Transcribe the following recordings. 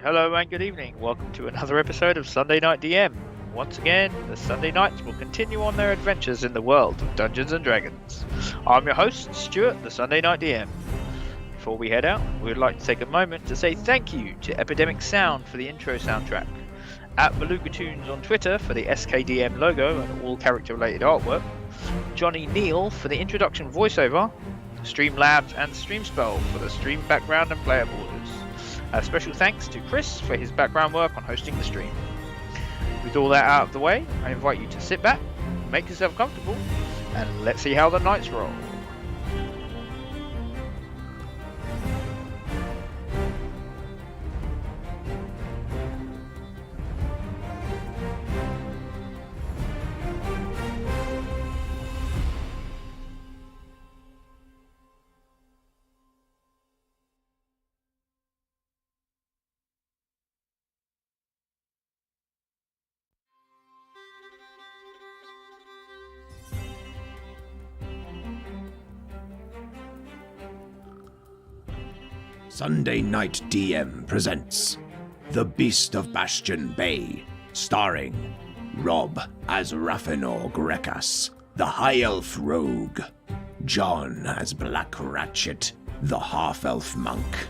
hello and good evening. Welcome to another episode of Sunday Night DM. Once again, the Sunday Knights will continue on their adventures in the world of Dungeons and Dragons. I'm your host, Stuart, the Sunday Night DM. Before we head out, we would like to take a moment to say thank you to Epidemic Sound for the intro soundtrack, at Beluga Tunes on Twitter for the SKDM logo and all character-related artwork, Johnny Neal for the introduction voiceover, Streamlabs and Streamspell for the stream background and player borders. A special thanks to Chris for his background work on hosting the stream. With all that out of the way, I invite you to sit back, make yourself comfortable, and let's see how the nights roll. Sunday Night DM presents The Beast of Bastion Bay, starring Rob as Raffinor Grekas, the High Elf Rogue, John as Black Ratchet, the Half-Elf Monk,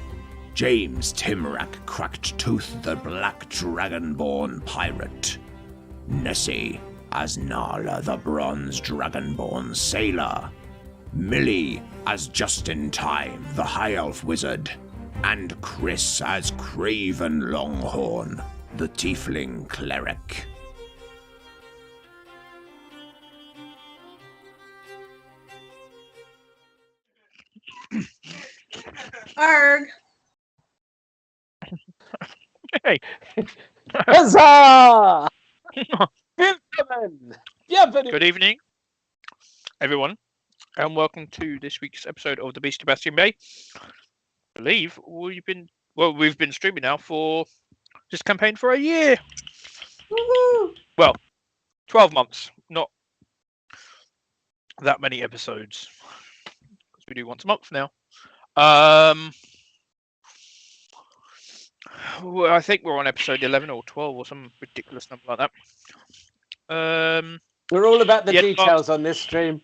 James Timrak Cracked Tooth, the Black Dragonborn Pirate, Nessie as Nala, the Bronze Dragonborn Sailor, Millie as Just-in Time, the High Elf Wizard, and Chris as Craven Longhorn, the Tiefling Cleric. Arg! Hey! Huzzah! Bienvenue! Good evening, everyone, and welcome to this week's episode of The Beast of Bastion Bay. I believe we've been streaming now for this campaign for a year. Woohoo! Well, 12 months, not that many episodes, because we do once a month now. Well, I think we're on episode 11 or 12 or some ridiculous number like that. We're all about the Yeah, details on this stream.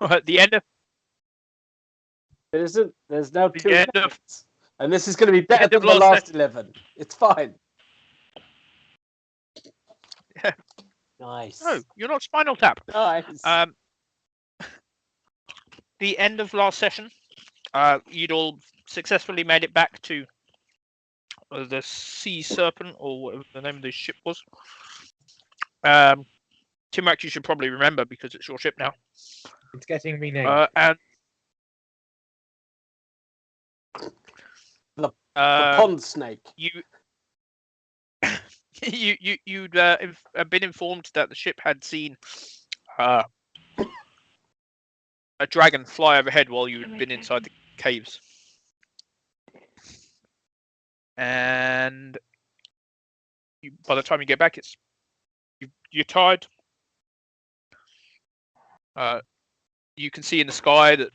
At the end of There isn't. There's now The 2 end of- minutes. And this is going to be better end than of the last last 11. It's fine. Yeah. Nice. Oh, you're not Spinal Tap. Nice. The end of last session, you'd all successfully made it back to the Sea Serpent, or whatever the name of the ship was. Tim, actually, you should probably remember because it's your ship now. It's getting renamed. And the pond snake. You'd have been informed that the ship had seen a dragon fly overhead while you had been inside the caves, and by the time you get back, you're tired. You can see in the sky that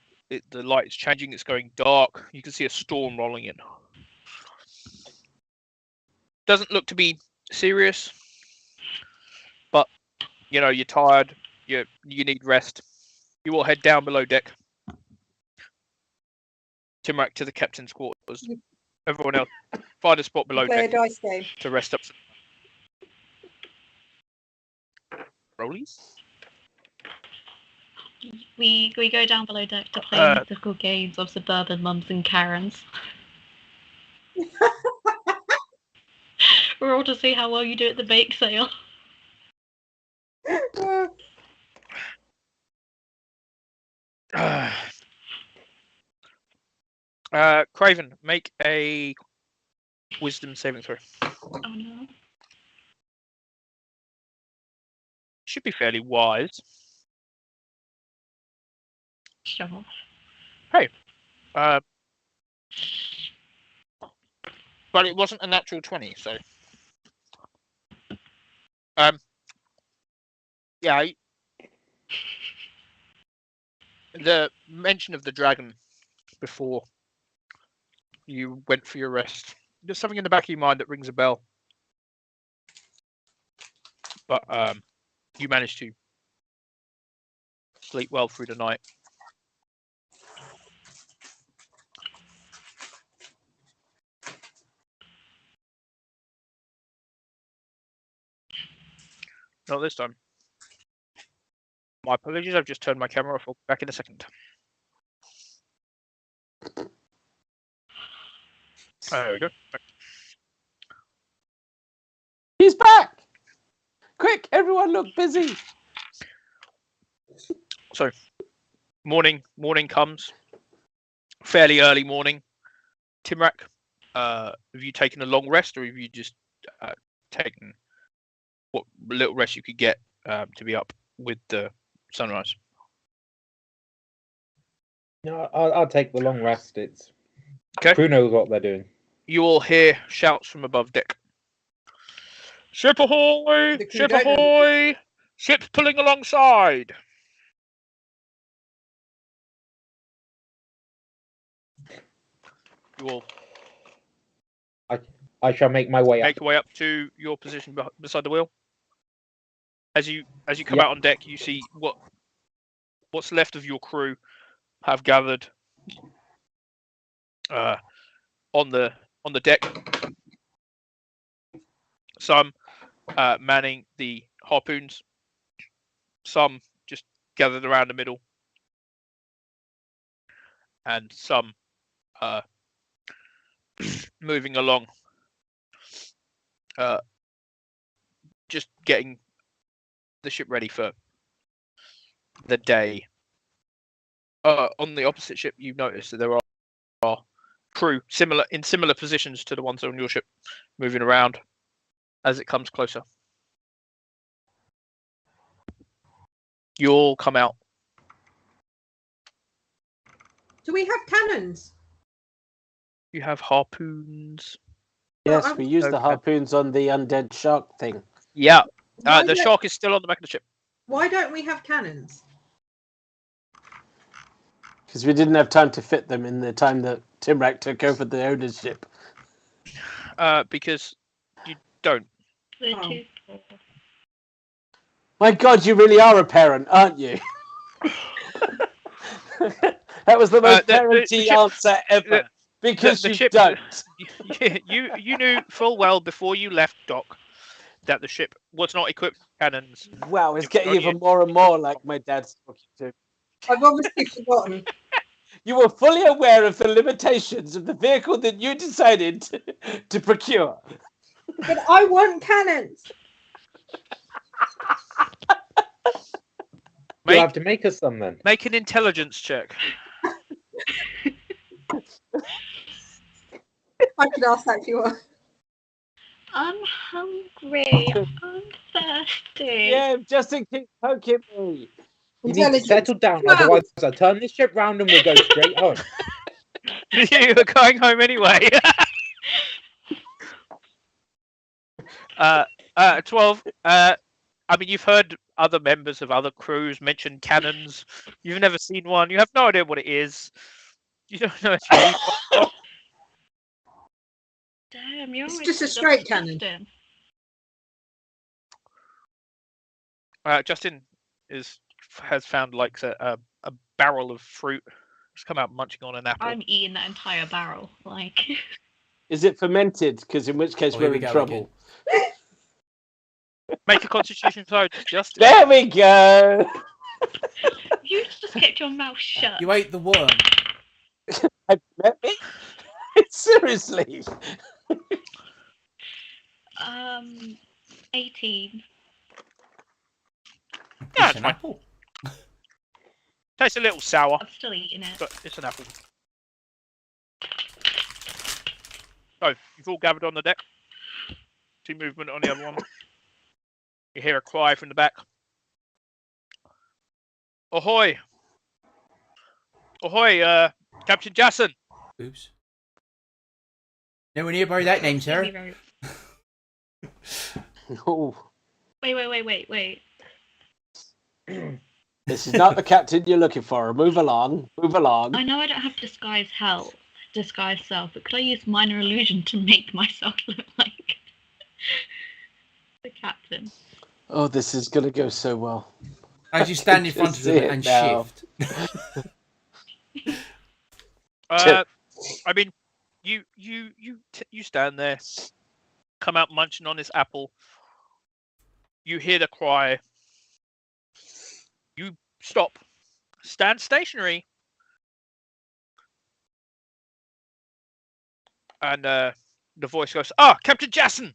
the light is changing. It's going dark. You can see a storm rolling in. Doesn't look to be serious, but you're tired. You need rest. You all head down below deck. Timrak to the captain's quarters. Everyone else, find a spot below Play a deck dice game. to rest up. Rollies? We go down below deck to play mythical games of suburban mums and Karens. We're all to see how well you do at the bake sale. Craven, make a wisdom saving throw. Oh no. Should be fairly wise. Sure. Hey. But it wasn't a natural 20, so. Yeah. The mention of the dragon before you went for your rest. There's something in the back of your mind that rings a bell. But you managed to sleep well through the night. Not this time. My apologies, I've just turned my camera off. I'll be back in a second. There we go. He's back! Quick, everyone look busy! So, morning comes. Fairly early morning. Timrak, have you taken a long rest, or have you just taken what little rest you could get to be up with the sunrise? No, I'll take the long rest. It's okay. Crew knows what they're doing. You all hear shouts from above deck. Ship ahoy! Ship ahoy! Ship's pulling alongside! You all I shall make my way make your way up to your position beside the wheel. As you come out on deck, you see what's left of your crew have gathered on the deck. Some manning the harpoons, some just gathered around the middle, and some moving along, just getting the ship ready for the day. On the opposite ship, you notice that there are crew in similar positions to the ones on your ship, moving around as it comes closer. You all come out. Do we have cannons? You have harpoons. Yes, we used the harpoons on the undead shark thing. Yeah, the shark is still on the back of the ship. Why don't we have cannons? Because we didn't have time to fit them in the time that Timrak took over the ownership. Because you don't. We're too poor. My God, you really are a parent, aren't you? That was the most parenty answer ever. Because the you ship, don't. You knew full well before you left dock that the ship was not equipped with cannons. Wow, it's getting even more and more like my dad's talking to. I've obviously forgotten. You were fully aware of the limitations of the vehicle that you decided to procure. But I want cannons. You'll have to make us some then. Make an intelligence check. I could ask that if you want. I'm hungry. I'm thirsty. Yeah, just in case poking me. You need to settle down, otherwise I'll turn this ship round and we'll go straight home. You were going home anyway. 12. I mean, you've heard other members of other crews mention cannons. You've never seen one. You have no idea what it is. You don't know it's really. Damn, you're It's just a straight cannon. Justin has found like a barrel of fruit. Just come out munching on an apple. I'm eating that entire barrel. Like. Is it fermented? Because in which case we're in trouble. Make a constitution throw, Justin. There we go. You just kept your mouth shut. You ate the worm. Have you met me? Seriously. 18. Yeah, It's an apple. Tastes a little sour, I'm still eating it. but it's an apple. So, you've all gathered on the deck. See movement on the other one. You hear a cry from the back. Ahoy! Ahoy, Captain Jason! Oops. Nowhere near by that name, sir. Oh. Wait. This is not the captain you're looking for. Move along. Move along. I know I don't have disguise help, disguise self, but could I use minor illusion to make myself look like the captain? Oh, this is gonna go so well. As you stand in front of see them it and now. shift. I mean, you stand there, come out munching on this apple. You hear the cry. You stop, stand stationary, and the voice goes, "Ah, Captain Jason,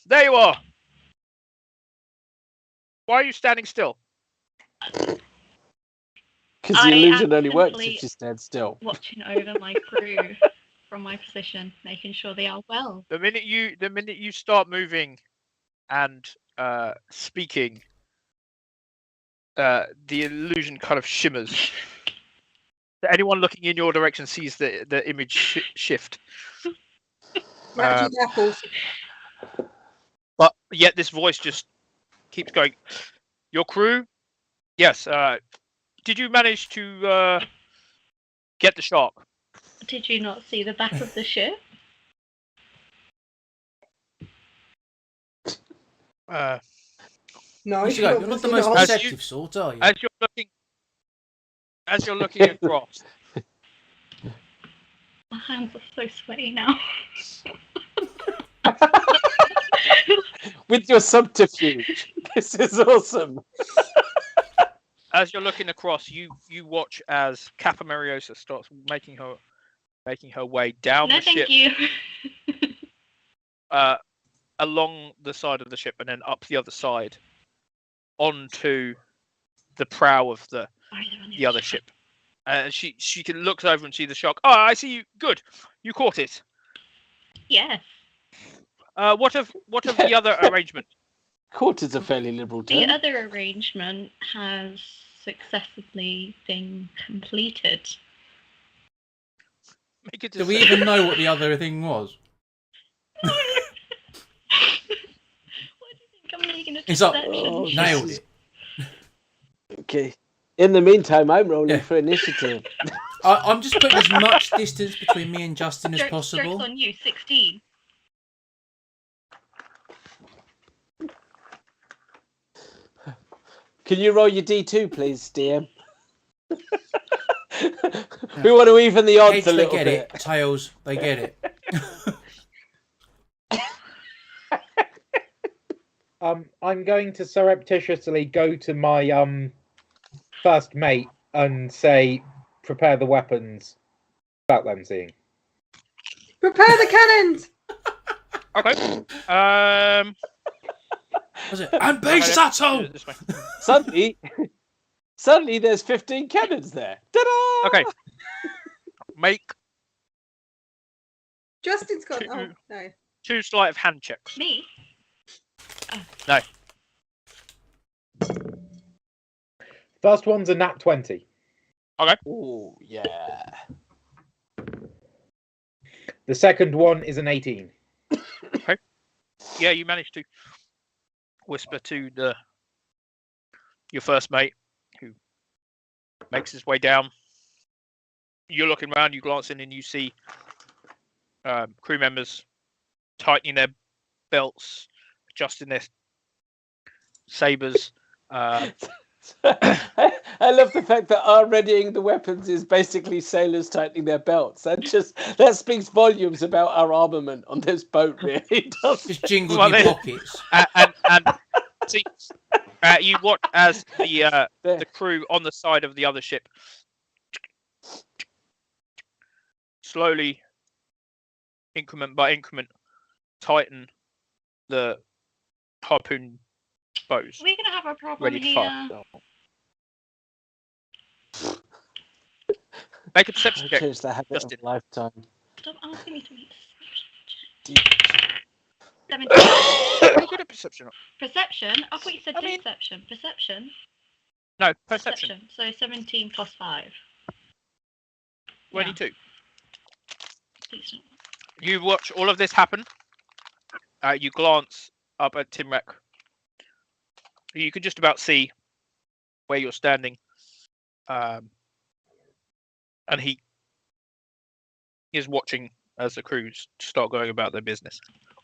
there you are. Why are you standing still?" Because the I illusion am only works simply if you stand still. Watching over my crew from my position, making sure they are well. The minute you start moving and speaking, the illusion kind of shimmers. Anyone looking in your direction sees the image shift. Magic apples. But yet this voice just keeps going. Your crew? Yes. Did you manage to get the shark? Did you not see the back of the ship? No, You're not the obviously most not. perceptive sort, are you? As you're looking across, My hands are so sweaty now. With your subterfuge. This is awesome. as you're looking across, you watch as Kappa Mariosa starts making her way down No, the ship, thank you. along the side of the ship, and then up the other side, onto the prow of the other ship. She can look over and see the shark. Oh, I see you. Good, you caught it. Yes. What of the other arrangement? Court is a fairly liberal The term. other arrangement has successfully been completed. Make a Do we decision. even know what the other thing was? Why do you think I'm making a It's like, deception? nailed it. Okay. In the meantime, I'm rolling Yeah. for initiative. I'm just putting as much distance between me and Justin as Joke's possible. on you, 16. Can you roll your D2, please, DM? We want to even the odds Heads, a they little get bit. it. Tails, they get it. I'm going to surreptitiously go to my first mate and say, prepare the weapons. Without them seeing. Prepare the cannons. Okay. Was it? And be subtle! This way. Suddenly there's 15 cannons there. Ta-da! Okay. Make Justin's got. Oh no. 2 sleight of hand checks. Me? No. First one's a nat 20. Oh, yeah. The second one is an 18. Yeah, you managed to whisper to your first mate, who makes his way down. You're looking around, you glance in, and you see crew members tightening their belts, adjusting their sabers. I love the fact that our readying the weapons is basically sailors tightening their belts. That speaks volumes about our armament on this boat, really. Just jingled Well, your they- pockets. and see, you watch as the crew on the side of the other ship slowly, increment by increment, tighten the harpoon bows. We're gonna have a problem Ready to here. fire. Make a perception check. Change the habit Justin. of a lifetime. Stop asking me to make Do- 17. Very good at perception. Perception? I thought you said I mean- deception. Perception? No, perception. So 17 plus 5. 22. Please don't. You watch all of this happen. You glance up at Timrek. You can just about see where you're standing. And he is watching as the crews start going about their business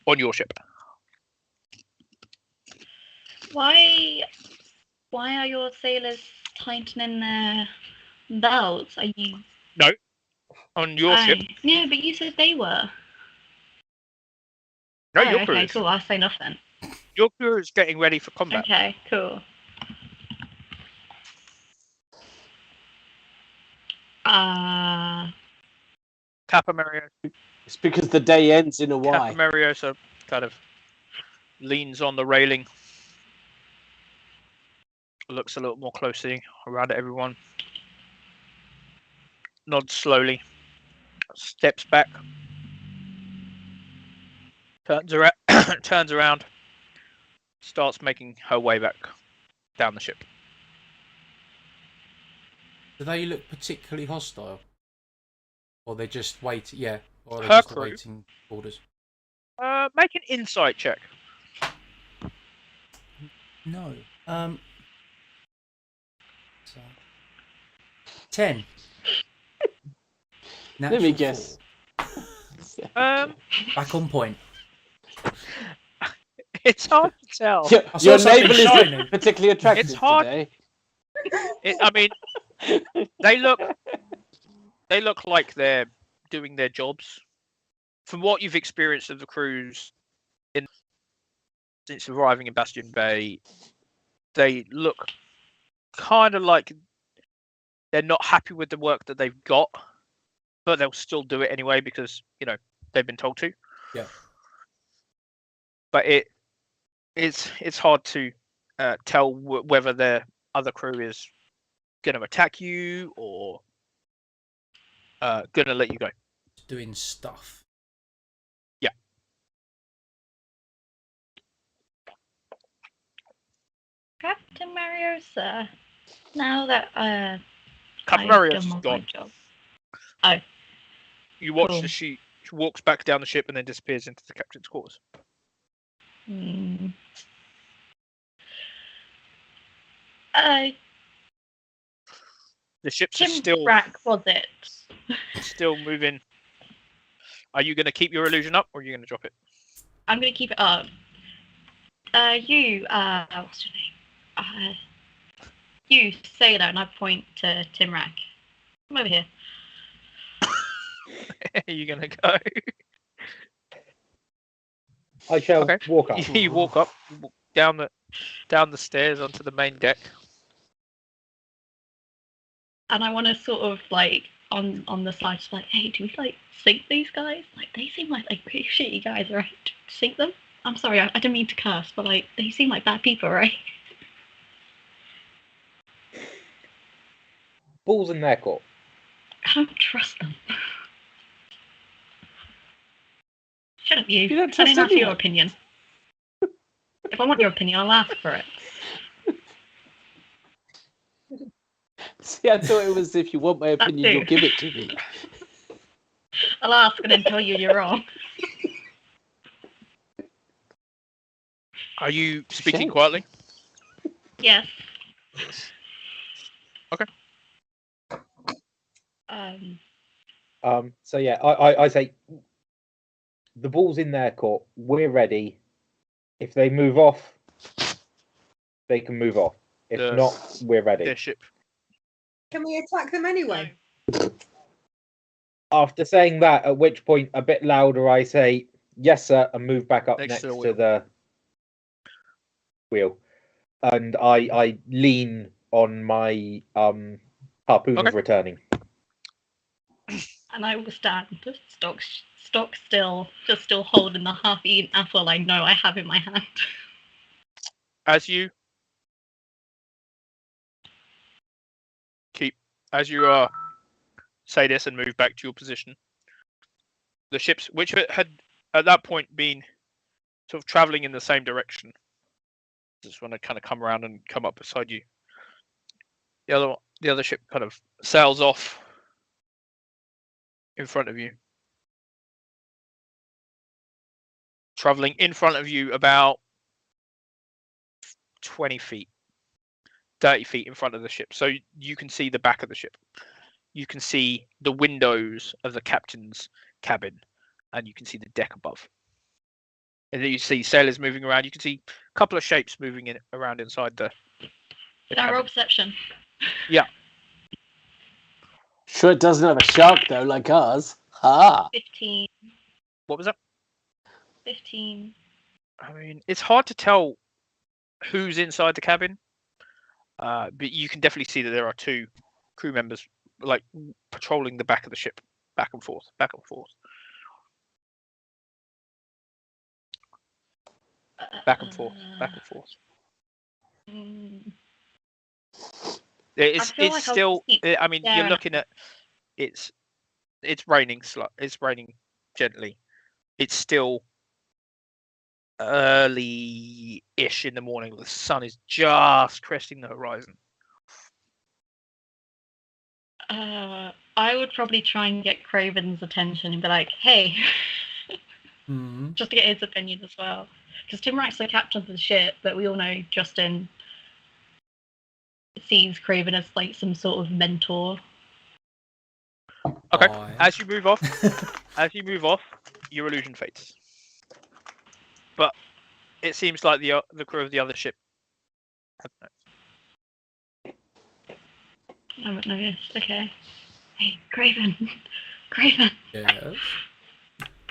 on your ship. Why are your sailors tightening their belts? Are you On your ship. Yeah, but you said they were. No, Oh, your crew okay, is. cool. I'll say nothing. Your crew is getting ready for combat. Okay, cool. Capamerio. It's because the day ends in a Y. Capamerioso kind of leans on the railing, looks a little more closely around at everyone, nods slowly, steps back, turns around, starts making her way back down the ship. Do they look particularly hostile? Or they just wait? Yeah. Or are they Her just crew? awaiting orders? Make an insight check. No. So 10. Let me Natural guess. 4. Back on point. It's hard to tell. Your something navel shining. is particularly attractive It's hard. today. I mean, they look like they're doing their jobs. From what you've experienced of the crews since arriving in Bastion Bay, they look kind of like they're not happy with the work that they've got, but they'll still do it anyway because they've been told to. Yeah. But it's hard to tell whether their other crew is going to attack you or going to let you go. Doing stuff. Yeah. Captain Mariosa, now that Captain I've Mariosa's done my gone. job. Oh. You watch Cool. as she walks back down the ship and then disappears into the captain's quarters. Hmm. The ships are Timbrack, was it? still moving. Are you going to keep your illusion up or are you going to drop it? I'm gonna keep it up. What's your name? You, Sailor, and I point to Timbrack. Come over here. Are you going to go? I shall Okay. walk up. You walk up, you walk down the stairs onto the main deck. And I want to sort of on the side, just hey, do we sink these guys? They seem like pretty shitty guys, right? Sink them? I'm sorry, I didn't mean to curse, but they seem like bad people, right? Balls in their court. I don't trust them. Shut up, you. You don't I trust didn't ask for your anyone. opinion. If I want your opinion, I'll ask for it. See, I thought it was if you want my opinion, too. you'll give it to me. I'll ask and then tell you you're wrong. Are you speaking Shame. quietly? Yes. Okay. So yeah, I say the ball's in their court. We're ready. If they move off, they can move off. If The- not, we're ready. Their ship. Can we attack them anyway? After saying that, at which point, a bit louder, I say, "Yes, sir," and move back up Next next to the to wheel. the wheel. And I lean on my harpoon Okay. of returning. And I will stand, just stock still, just still holding the half-eaten apple I know I have in my hand. As you say this and move back to your position, the ships, which had at that point been sort of traveling in the same direction, just want to kind of come around and come up beside you. The other ship kind of sails off in front of you, traveling in front of you about 20 feet, 30 feet in front of the ship, so you can see the back of the ship. you can see the windows of the captain's cabin, and you can see the deck above. And then you see sailors moving around. You can see a couple of shapes moving around inside the Can I roll cabin. perception? Yeah. Sure, it doesn't have a shark though, like ours. Ha! 15. What was that? 15. I mean, it's hard to tell who's inside the cabin, but you can definitely see that there are 2 crew members like patrolling the back of the ship, back and forth, back and forth, back and forth, back and forth. It's feel like I'll still. keep I mean, you're staring. looking at it's raining. It's raining gently. It's still early-ish in the morning. The sun is just cresting the horizon. I would probably try and get Craven's attention and be like, "Hey," just to get his opinion as well. Because Tim Wright's the captain of the ship, but we all know Justin sees Craven as like some sort of mentor. Okay. Fine. As you move off, your illusion fades. But it seems like the crew of the other ship have noticed. I haven't noticed. Okay. Hey, Craven. Craven. Yes.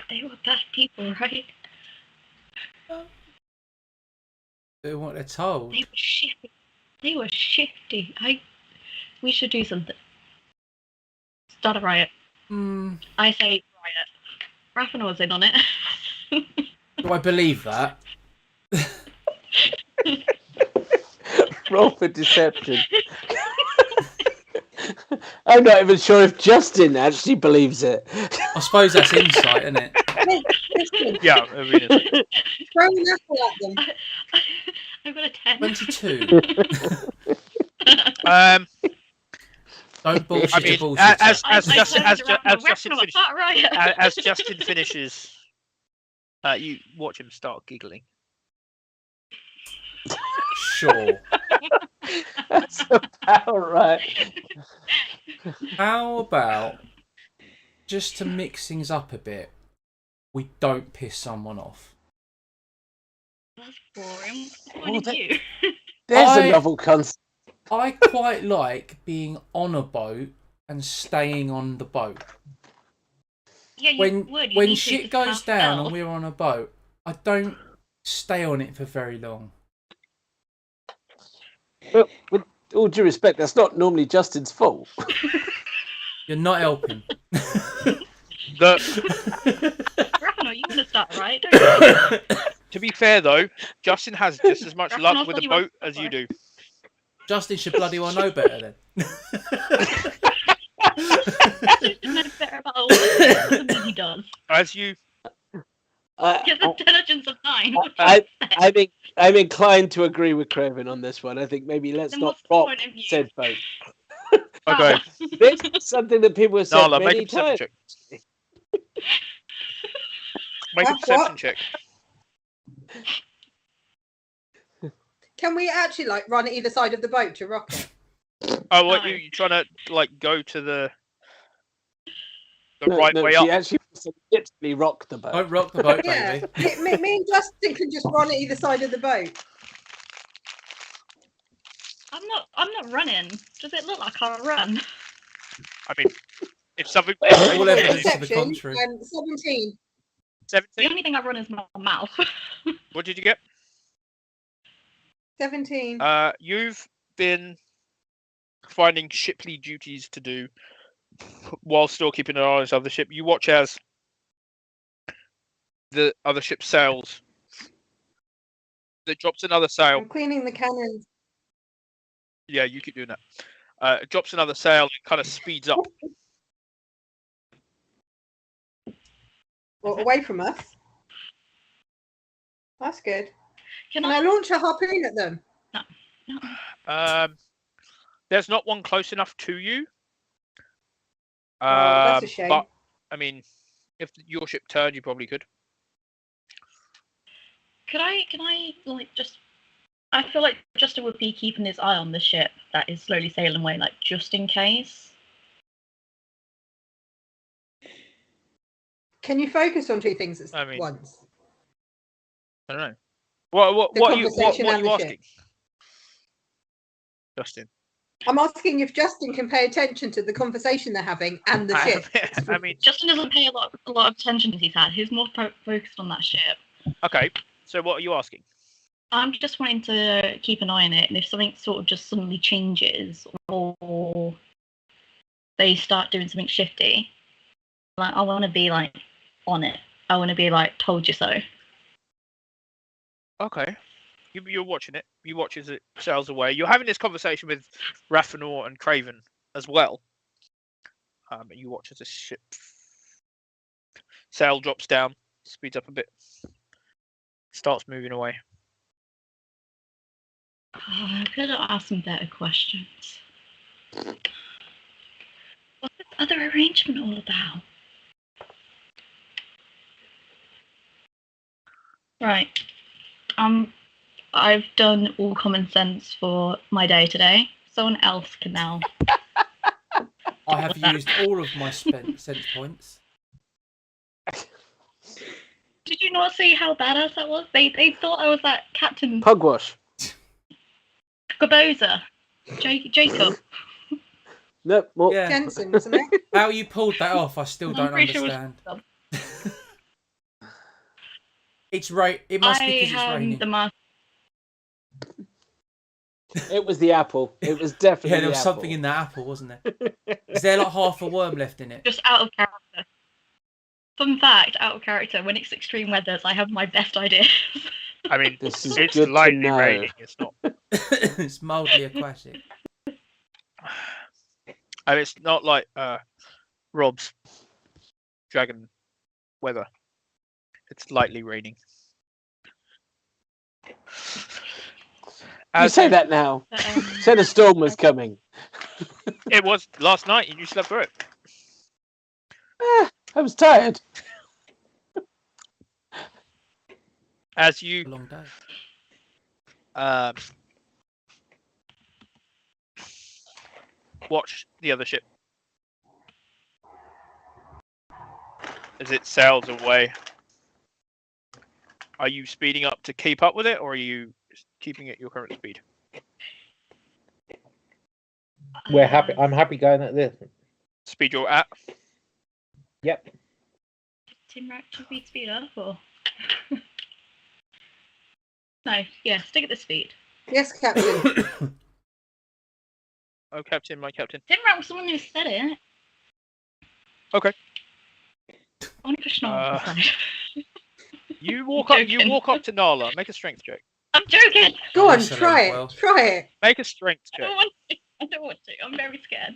They were bad people, right? Do what they're told. They were shifty. They were shifty. We should do something. Start a riot. I say riot. Raffinor in on it. Do I believe that? Roll for deception. I'm not even sure if Justin actually believes it. I suppose that's insight, isn't it? Listen, Yeah, I mean, throw an apple at them. I've got a 10. 22. Don't bullshit I mean, your bullshit. as Justin finishes, you watch him start giggling. Sure. That's about right. How about, just to mix things up a bit, we don't piss someone off? That's boring. What Oh, did you? There's I- a novel concept. I quite like being on a boat and staying on the boat. Yeah, you When would. You when need to shit goes cast down spell. and we're on a boat, I don't stay on it for very long. But with all due respect, that's not normally Justin's fault. You're not helping. Raffinor, you want to start, right? Don't you? To be fair, though, Justin has just as much luck Raffinor's with a bloody boat well as you do. Justin should bloody well know better then. Justin should know better about all this than he does. As you, He has intelligence of 9. I'm inclined to agree with Craven on this one. I think maybe let's Then not what's the rock point of you? said boat. okay, This is something that people have said Nala, make a many perception times. check. Make a What? perception check. Can we actually like run either side of the boat to rock it? Oh, what No. you trying to like go to the No, right no, way she up? actually wants to literally rock the boat. Don't rock the boat, Yeah, baby. me and Justin can just run either side of the boat. I'm not running. Does it look like I run? I mean, if something All evidence to the Perception, contrary. 17. The 17, only thing I run is my mouth. what did you get? 17. You've been finding shiply duties to do while still keeping an eye on this other ship. You watch as the other ship sails. It drops another sail. I'm cleaning the cannons. Yeah, you keep doing that. It drops another sail and kind of speeds up. Or away from us. That's good. Can Can I launch a harpoon at them? No. There's not one close enough to you. That's a shame. But I mean, if your ship turned, you probably could. Can I like just? I feel like Justin would be keeping his eye on the ship that is slowly sailing away, like just in case. Can you focus on two things at I mean- once? I don't know. What The are you conversation and the asking, ship. Justin? I'm asking if Justin can pay attention to the conversation they're having and the ship. I mean, Justin doesn't pay a lot of attention as he's had. He's more focused on that ship. okay. So what are you asking? I'm just wanting to keep an eye on it, and if something sort of just suddenly changes, or they start doing something shifty, like I want to be like on it. I want to be like, told you so. Okay. You're watching it. You watch as it sails away. You're having this conversation with Raffinor and Craven as well. You watch as the ship sail drops down, speeds up a bit, starts moving away. I could have asked some better questions. What's this other arrangement all about? Right. I've done all common sense for my day today. Someone else can now. I have used all of my sense points. Did you not see how badass that was? They thought I was that Captain Pugwash. Gaboza. Jacob. Nope. Well, Yeah. Jensen, wasn't it? How you pulled that off, I still I'm don't pretty sure it was understand. Jacob. It's right. It must be I because it's am raining. the master. it was the apple. It was definitely Yeah, there the was apple. something in that apple, wasn't there? Is there like half a worm left in it? Just out of character. Fun fact, out of character, when it's extreme weathers, I have my best ideas. I mean, This is it's good to lightly know. raining. It's not. It's mildly aquatic. And it's not like Rob's dragon weather. It's lightly raining. You say that now. But, Said a storm was coming. It was last night, and you slept through it. I was tired. As A you long day. watch the other ship as it sails away, are you speeding up to keep up with it, or are you keeping it your current speed? We're happy. I'm happy going at this. Speed you're at? Yep. Tim Rack should we speed up or? No, yeah, stick at the speed. Yes, Captain. Oh, Captain, my Captain. Tim Rack was the one who said it. Okay. I want to push Nala to the side. You walk up. You Joking. walk up to Nala. Make a strength check. I'm joking. Go on, Yes, try well. it. Try it. Make a strength I check. don't want to. I don't want to. I'm very scared.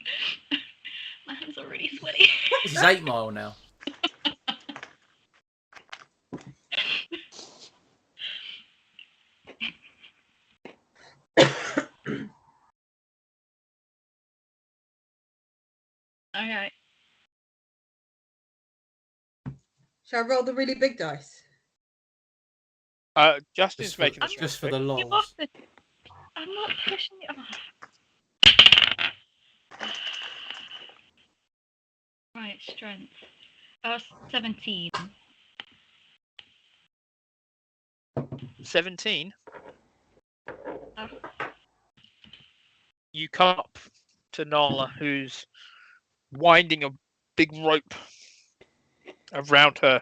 My hands are really sweaty. This is 8 Mile now. Okay. Shall I roll the really big dice? Justin's Just for, making a strength just for check. the You off lols. the... I'm not pushing it. Right, strength. 17. 17. Oh. You come up to Nala, who's winding a big rope around her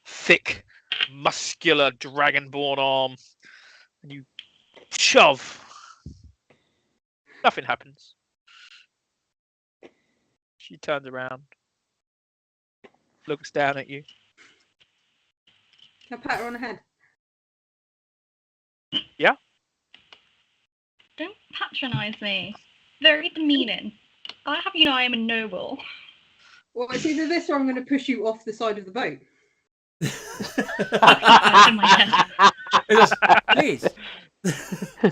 thick, muscular, dragonborn arm, and you shove. Nothing happens. She turns around, looks down at you. Can I pat her on the head? Don't patronise me. Very demeaning. I have you know I am a noble. Well, it's either this or I'm going to push you off the side of the boat. That's in my head. It was- Please. Do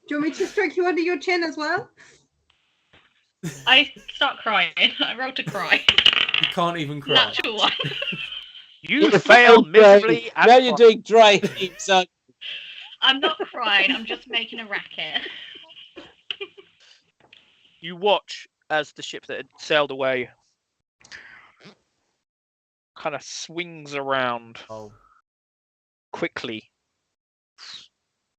you want me to stroke you under your chin as well? I start crying. I roll to cry. You can't even cry. Natural one. You fail miserably. at Now you're fire. doing dry heat, son. I'm not crying. I'm just making a racket. You watch as the ship that had sailed away kind of swings around Oh, quickly.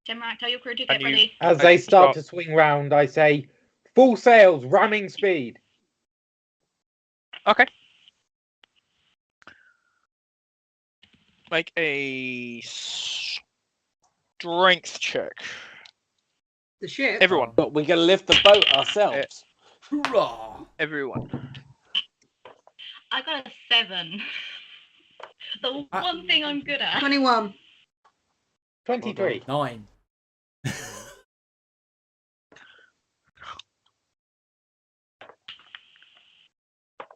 Timrak, tell your crew to And get you- ready. As Okay, they start stop. to swing round, I say, "Full sails, ramming speed." Okay. Make a strength check. The ship. Everyone. But we're going to lift the boat ourselves. hurrah! Everyone. I got a 7. The one thing I'm good at. 21. 23. 9.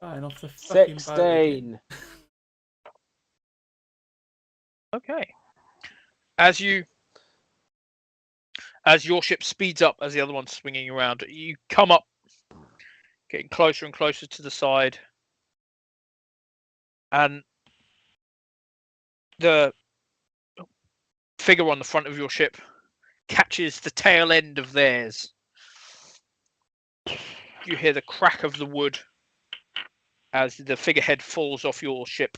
Going off the fucking boat again. 16. Okay. As your ship speeds up as the other one's swinging around, you come up, getting closer and closer to the side, and the figure on the front of your ship catches the tail end of theirs. You hear the crack of the wood as the figurehead falls off your ship.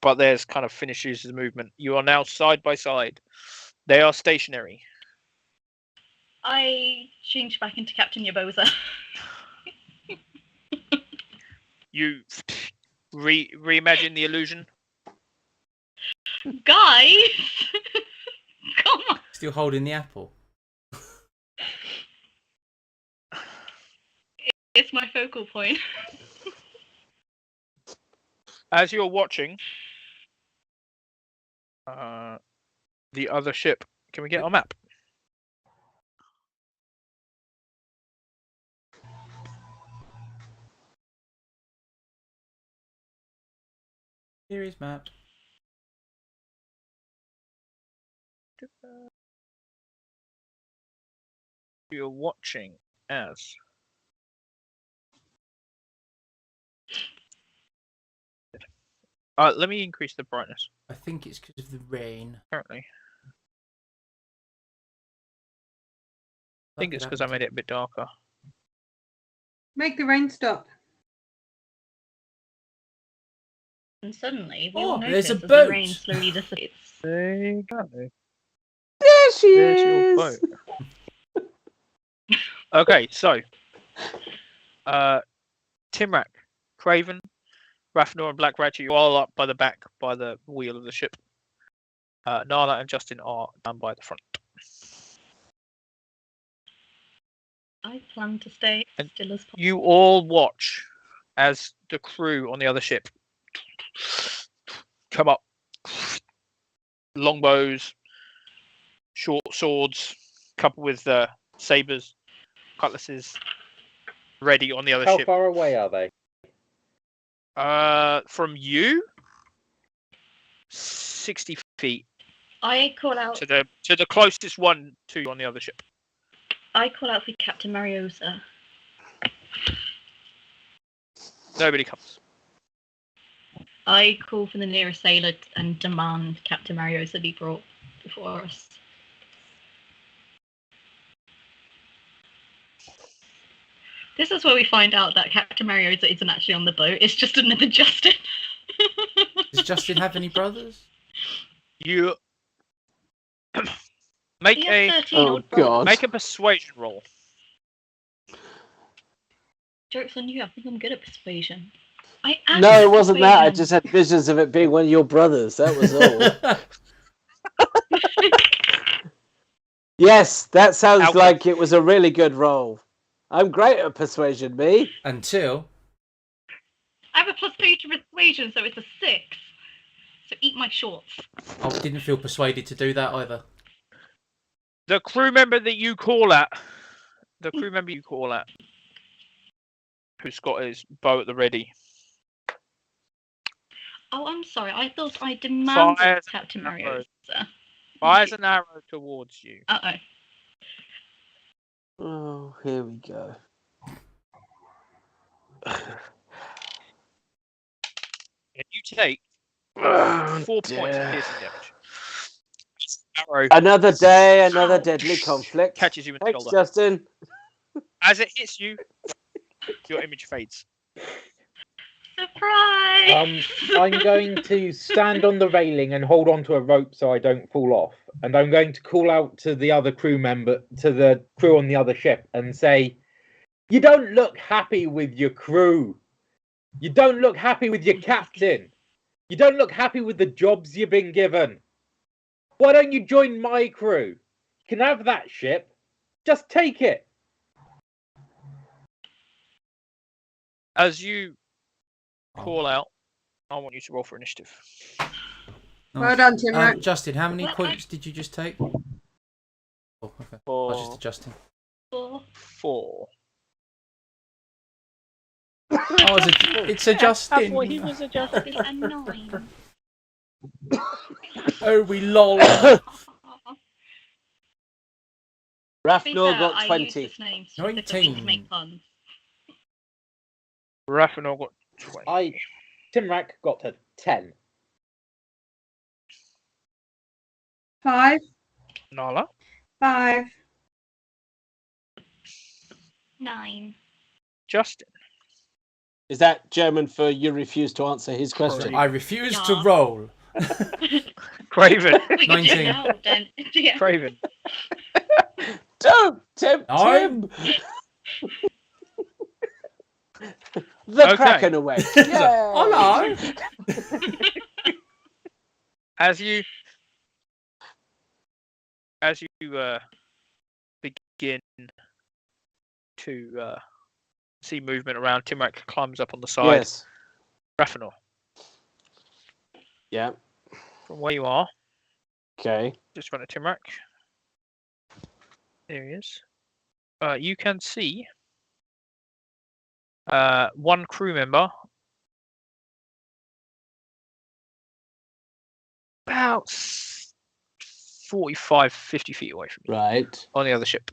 But theirs kind of finishes the movement. You are now side by side. They are stationary. I change back into Captain Yabosa. You reimagine the illusion. Guys! Come on! Still holding the apple. It's my focal point. As you're watching the other ship, can we get our map? Here is map. You're watching as let me increase the brightness. I think it's because of the rain. Apparently, I think it's because I made it a bit darker. Make the rain stop. And suddenly, we Oh, all there's notice a as the boat. rain slowly dissipates. There you go. There she There's your is. boat. Okay, so Timrak, Craven, Rafnor, and Black Ratchet, you are all up by the back by the wheel of the ship. Nala and Justin are down by the front. I plan to stay And still as possible. You all watch as the crew on the other ship come up, longbows, short swords, coupled with sabers, cutlasses, ready on the other How ship. far away are they? From you, 60 feet I call out. to the closest one to you on the other ship. I call out for Captain Mariosa. Nobody comes. I call for the nearest sailor and demand Captain Mariosa be brought before us. This is where we find out that Captain Mariosa isn't actually on the boat. It's just another Justin. Does Justin have any brothers? You make He a has 13 Oh, old brothers. God. make a persuasion roll. Joke's on you. I think I'm good at persuasion. I am No, good it at wasn't that. I persuasion. just had visions of it being one of your brothers. That was all. Yes, that sounds Alpha. like it was a really good roll. I'm great at persuasion, me. Until I have a +3 to persuasion, so it's a 6. So eat my shorts. I didn't feel persuaded to do that either. The crew member that you call at, who's got his bow at the ready, Oh, I'm sorry. I thought I demanded Fires Captain and arrows. Mariosa. fires an arrow towards you. Uh-oh. Oh, here we go. And you take 4 points of dear. piercing damage. Arrow Another day, another Ouch. deadly conflict. catches you in the Thanks, shoulder. Justin. As it hits you, your image fades. So Surprise! I'm going to stand on the railing and hold onto a rope so I don't fall off. And I'm going to call out to the other crew member, to the crew on the other ship, and say, "You don't look happy with your crew. You don't look happy with your captain. You don't look happy with the jobs you've been given. Why don't you join my crew? You can have that ship. Just take it." As you call out, I want you to roll for initiative. Well done, Tim. Right. Justin, how many points did you just take? Oh, okay. I was just adjusting. 4. Oh, it's adjusting. What he was adjusting at 9. Oh, we lol. Rafnor got I 20. used his name specifically to make fun. Raffinor got 20. Timrak got a 10. 5. Nala? 5. 9. Justin? Is that German for you refuse to answer his question? I refuse to roll. Craven? 19. Yeah. Craven? Don't tempt him! The Kraken away. Yeah. Oh no! As you begin to see movement around, Timrak climbs up on the side. Yes. Raffinor, Yeah. from where you are, Okay. just run at Timrak. There he is. You can see one crew member about 45, 50 feet away from you Right. on the other ship.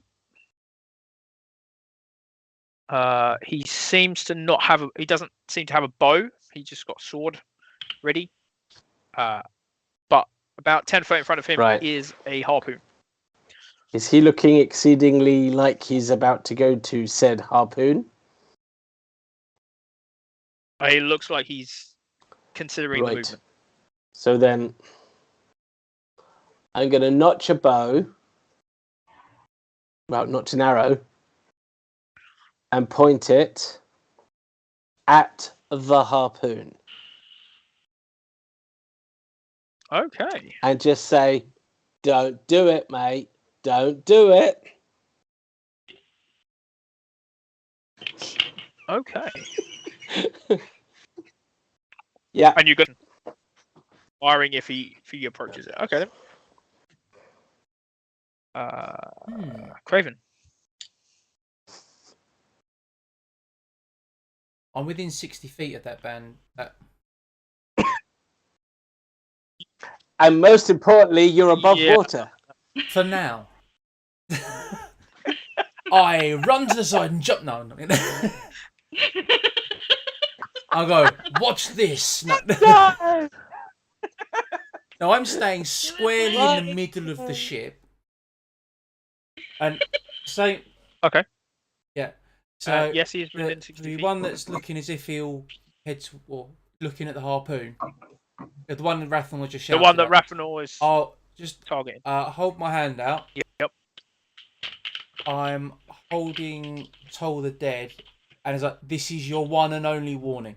He seems to not have he doesn't seem to have a bow. He just got a sword ready. But about 10 feet in front of him is a harpoon. Is he looking exceedingly like he's about to go to said harpoon? He looks like he's considering the movement. So then I'm going to notch a bow. Well, notch an arrow. And point it at the harpoon. Okay. And just say, "Don't do it, mate. Don't do it." Okay. Yeah. And you got firing if he approaches it. Okay then. Craven. I'm within 60 feet of that band. And most importantly, you're above water. For now. I run to the side and jump. No, I'll go, watch this. No. No, I'm staying squarely in the middle of the ship. And so... Okay. Yeah. So yes, he's within 60 the feet. one that's looking as if he'll head to, or looking at the harpoon. The one that Rathan was just shouting. The one that Raffinor is I'll just targeting. Hold my hand out. Yep. I'm holding Toll the Dead, and it's like, this is your one and only warning.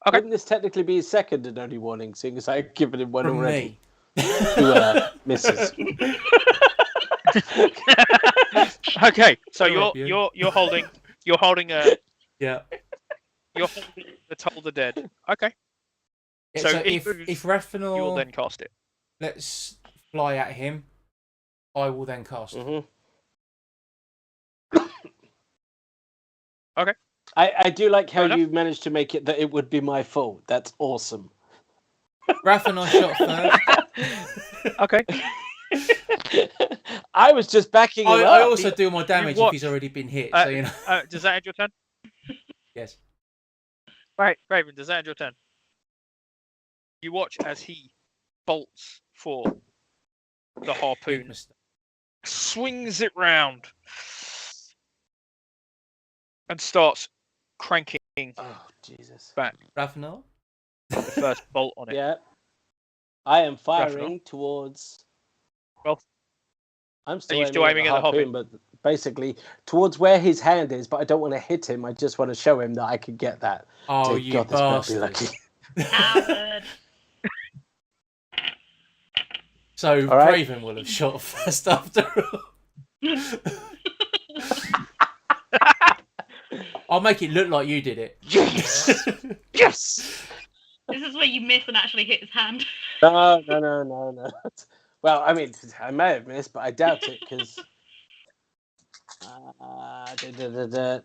Okay. Wouldn't this technically be his second and only warning, seeing as I've given him one From already? me. To misses. Okay, so you're holding a Yeah. you're holding the Toll the Dead. Okay. Yeah, So so if if Raffinor you'll then cast it. lets fly at him, I will then cast it. Mm-hmm. Okay. I do like how Fair you managed to make it that it would be my fault. That's awesome. Raffinor shot first. Okay. I was just backing him I up. also do my damage if he's already been hit. So you know. Does that end your turn? Yes. Right, Craven, does that end your turn? You watch as he bolts for the harpoon, swings it round, and starts cranking Oh, Jesus. back Ravenel? the first bolt on it. Yeah. I am firing towards... Well, I'm are you still aiming at the harpoon, but basically towards where his hand is, but I don't want to hit him. I just want to show him that I can get that. Oh, Dear you God, this better be bastard. lucky. Howard. So All right. Craven will have shot first after all. I'll make it look like you did it. Yes! Yes! This is where you miss and actually hit his hand. No. Well, I mean, I may have missed, but I doubt it because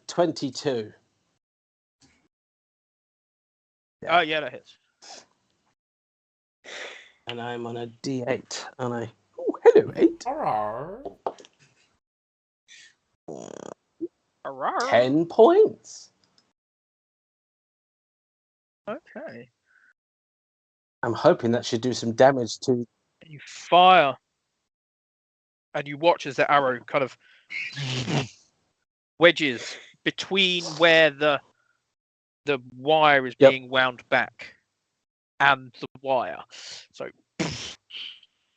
22. Oh, yeah, that hits. And I'm on a D8, and I... Oh, hello, 8. Arrgh. 10 points. Okay. I'm hoping that should do some damage to... And you fire. And you watch as the arrow kind of wedges between where the wire is being wound back and the wire. So,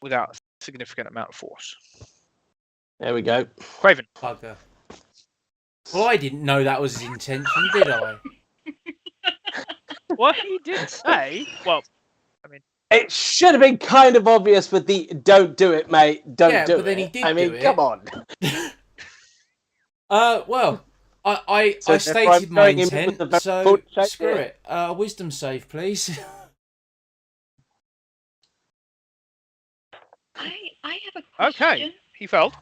without a significant amount of force. There we go. Craven. Bugger. Well, I didn't know that was his intention, did I? What he did say, well, I mean... It should have been kind of obvious with the "don't do it, mate, don't do it." But then he did I mean, do it. come on. Well, I So therefore I'm stated my going in with intent, the very so full check screw here. it. Wisdom save, please. I have a question. Okay, he failed.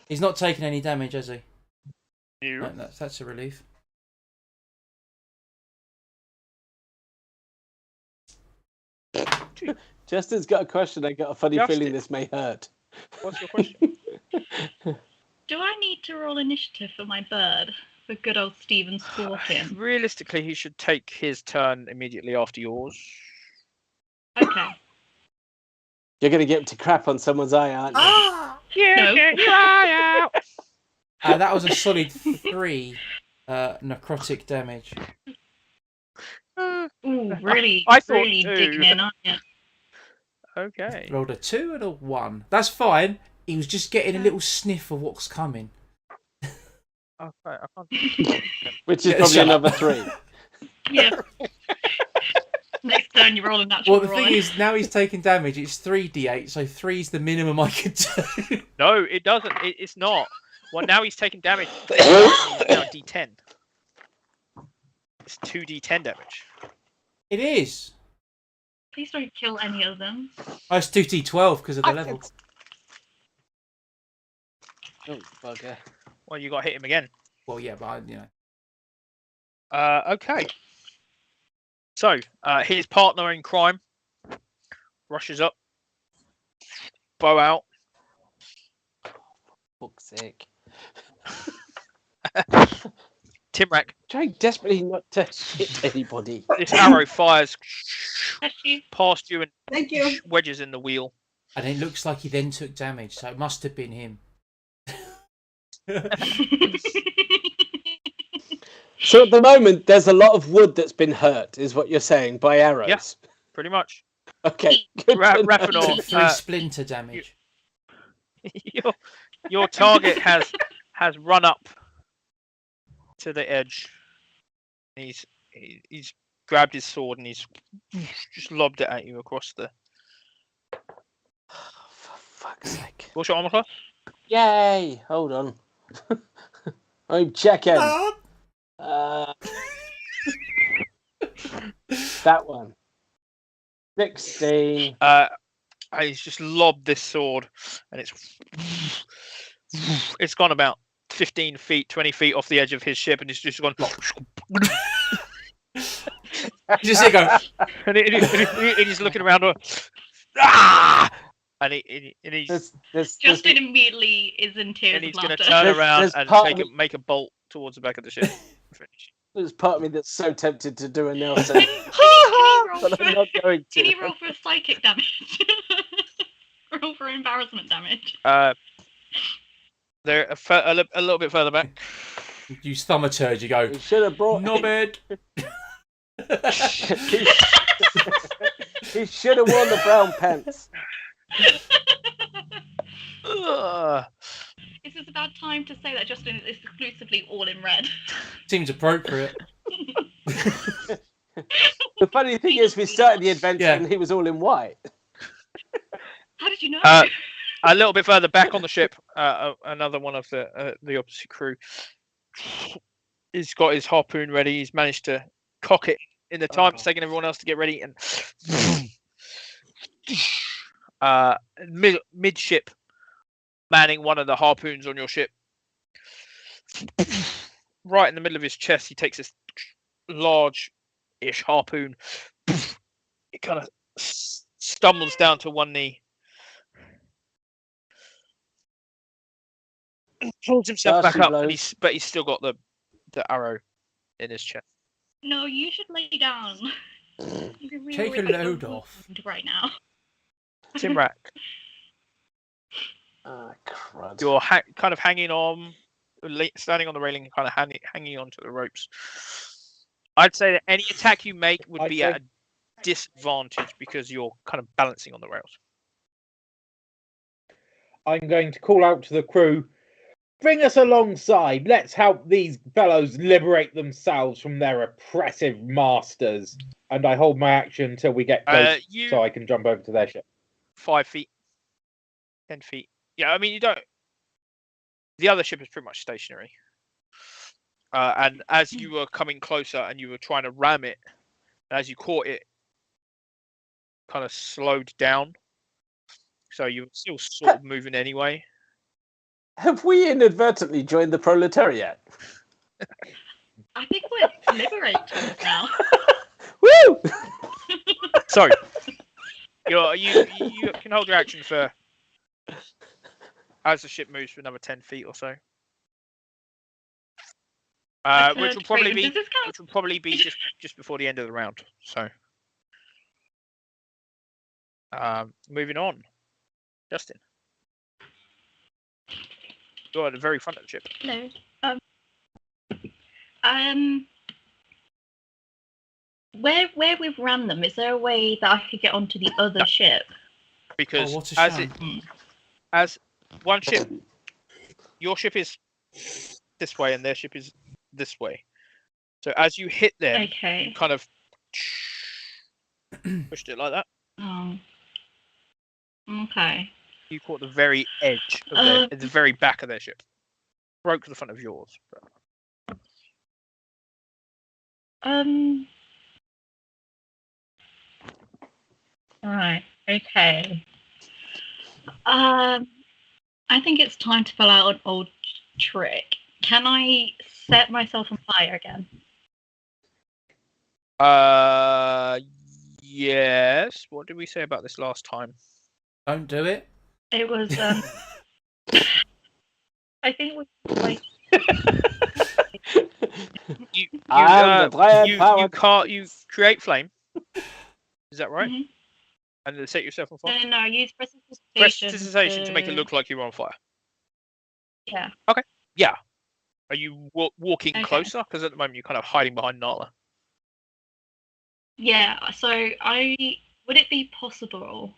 He's not taken any damage, has he? You. No, that's a relief. Justin's got a question. I got a funny Justin. feeling this may hurt. What's your question? Do I need to roll initiative for my bird? For good old Stephen Scorpion. Realistically, he should take his turn immediately after yours. Okay. You're going to get him to crap on someone's eye, aren't you? Yeah, No. get your eye out. That was a solid 3 necrotic damage. Ooh, really, I thought really too. digging in, aren't you? Okay. Rolled a 2 and a 1. That's fine. He was just getting a little sniff of what's coming. Okay, I can't... Which is Yeah, probably shut another up. 3. Yeah. Next turn, you roll a natural Well, the roll. thing is, now he's taking damage. It's 3d8, so 3's the minimum I could do. No, it doesn't. It's not. Well, now he's taking damage. It's now D10. It's 2d10 damage. It is. Please don't kill any of them. Oh, it's 2d12 because of the level. Oh, bugger. Well, you got to hit him again. Well, yeah, but Okay. So, his partner in crime rushes up, bow out. Fuck's sake. Timrak, Trying desperately not to hit anybody. this arrow fires Bless you. past you and Thank you. wedges in the wheel. And it looks like he then took damage, so it must have been him. So at the moment, there's a lot of wood that's been hurt, is what you're saying, by arrows. Yeah. Pretty much. Okay. Good to know. Raphanor, Took 3 splinter damage. your target has run up to the edge. He's grabbed his sword and he's just lobbed it at you across the. For fuck's sake. What's your armor class? Yay! Hold on. I'm checking. That one. 16. He's just lobbed this sword, and it's gone about 15 feet, 20 feet off the edge of his ship, and it's just gone. Just here go. And he's looking around. Ah! And he's Justin immediately is in tears and he's of going to laughter. turn There's- around there's and part of make a bolt towards the back of the ship. Finish. There's part of me that's so tempted to do a Nelson. Can he roll But for, I'm not going can he to. roll for psychic damage? Roll for embarrassment damage. They're a little bit further back. Use thaumaturgy. You go. We should have brought. Knobhead. He should have worn the brown pants. Ugh. Is this about time to say that Justin is exclusively all in red? Seems appropriate. The funny thing is, we started the adventure and he was all in white. How did you know? A little bit further back on the ship, another one of the opposite crew. He's got his harpoon ready. He's managed to cock it in the time it's taking everyone else to get ready, and midship, manning one of the harpoons on your ship. Right in the middle of his chest, he takes this large-ish harpoon. It kind of stumbles down to one knee. Pulls himself back up, and he's still got the arrow in his chest. No, you should lay down. Take a load off right now. Timrak, Crud. you're kind of hanging on, standing on the railing, kind of hanging onto the ropes. I'd say that any attack you make would be at a disadvantage because you're kind of balancing on the rails. I'm going to call out to the crew. Bring us alongside. Let's help these fellows liberate themselves from their oppressive masters. And I hold my action until we get close, so I can jump over to their ship. 5 feet, 10 feet. Yeah, I mean, you don't. The other ship is pretty much stationary. And as you were coming closer and you were trying to ram it, as you caught it, kind of slowed down. So you were still sort of moving anyway. Have we inadvertently joined the proletariat? I think we're liberated now. Woo! Sorry. You can hold your action for as the ship moves for another 10 feet or so. Which will probably be just before the end of the round. So moving on. Justin. You're at the very front of the ship. Hello. Where we've ran them, is there a way that I could get onto the other ship? Because as one ship, your ship is this way and their ship is this way. So as you hit them, you kind of pushed it like that. Oh. Okay. You caught the very edge of the very back of their ship. Broke the front of yours. But... Alright, okay. I think it's time to pull out an old trick. Can I set myself on fire again? Yes. What did we say about this last time? Don't do it. It was I think it was like you create flame. Is that right? Mm-hmm. And then set yourself on fire? No, I use prestidigitation to make it look like you're on fire. Yeah. Okay. Yeah. Are you walking closer? Because at the moment you're kind of hiding behind Nala. Yeah, so would it be possible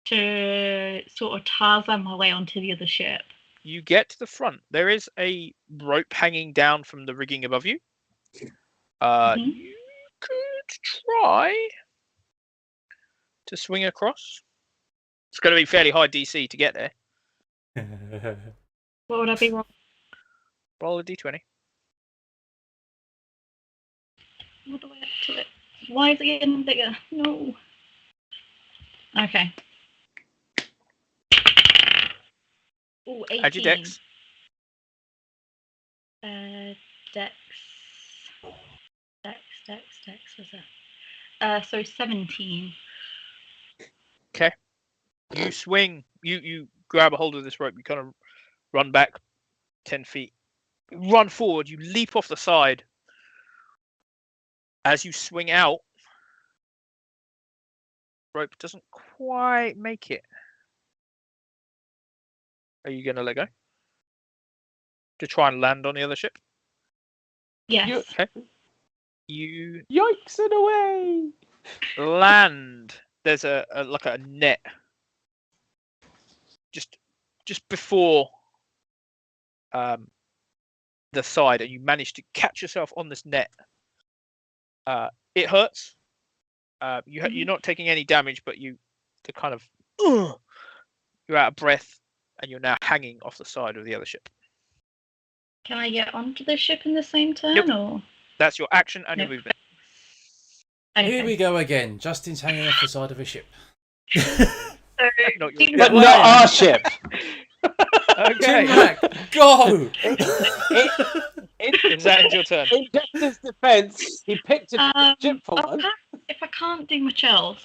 to sort of Tarzan my way onto the other ship? You get to the front. There is a rope hanging down from the rigging above you. You could try to swing across. It's going to be fairly high DC to get there. What would I be wrong? Roll a d20. All the way up to it. Why is it getting bigger? No. Okay. Oh, 18. Add your dex. Dex was that? So 17. Okay. You swing. You grab a hold of this rope. You kind of run back 10 feet. Run forward. You leap off the side. As you swing out, rope doesn't quite make it. Are you going to let go? To try and land on the other ship? Yes. Okay. You Yikes and away! land. There's a net just before the side, and you manage to catch yourself on this net. It hurts. You're not taking any damage, but you're out of breath, and you're now hanging off the side of the other ship. Can I get onto the ship in the same turn, Nope. or? That's your action and your Nope. movement. Okay. Here we go again. Justin's hanging off the side of a ship. So, Not do your- But you not want- our ship. Okay. Mac, go! Is that your turn? In Justin's defense, he picked a ship for I'll one. if I can't do much else,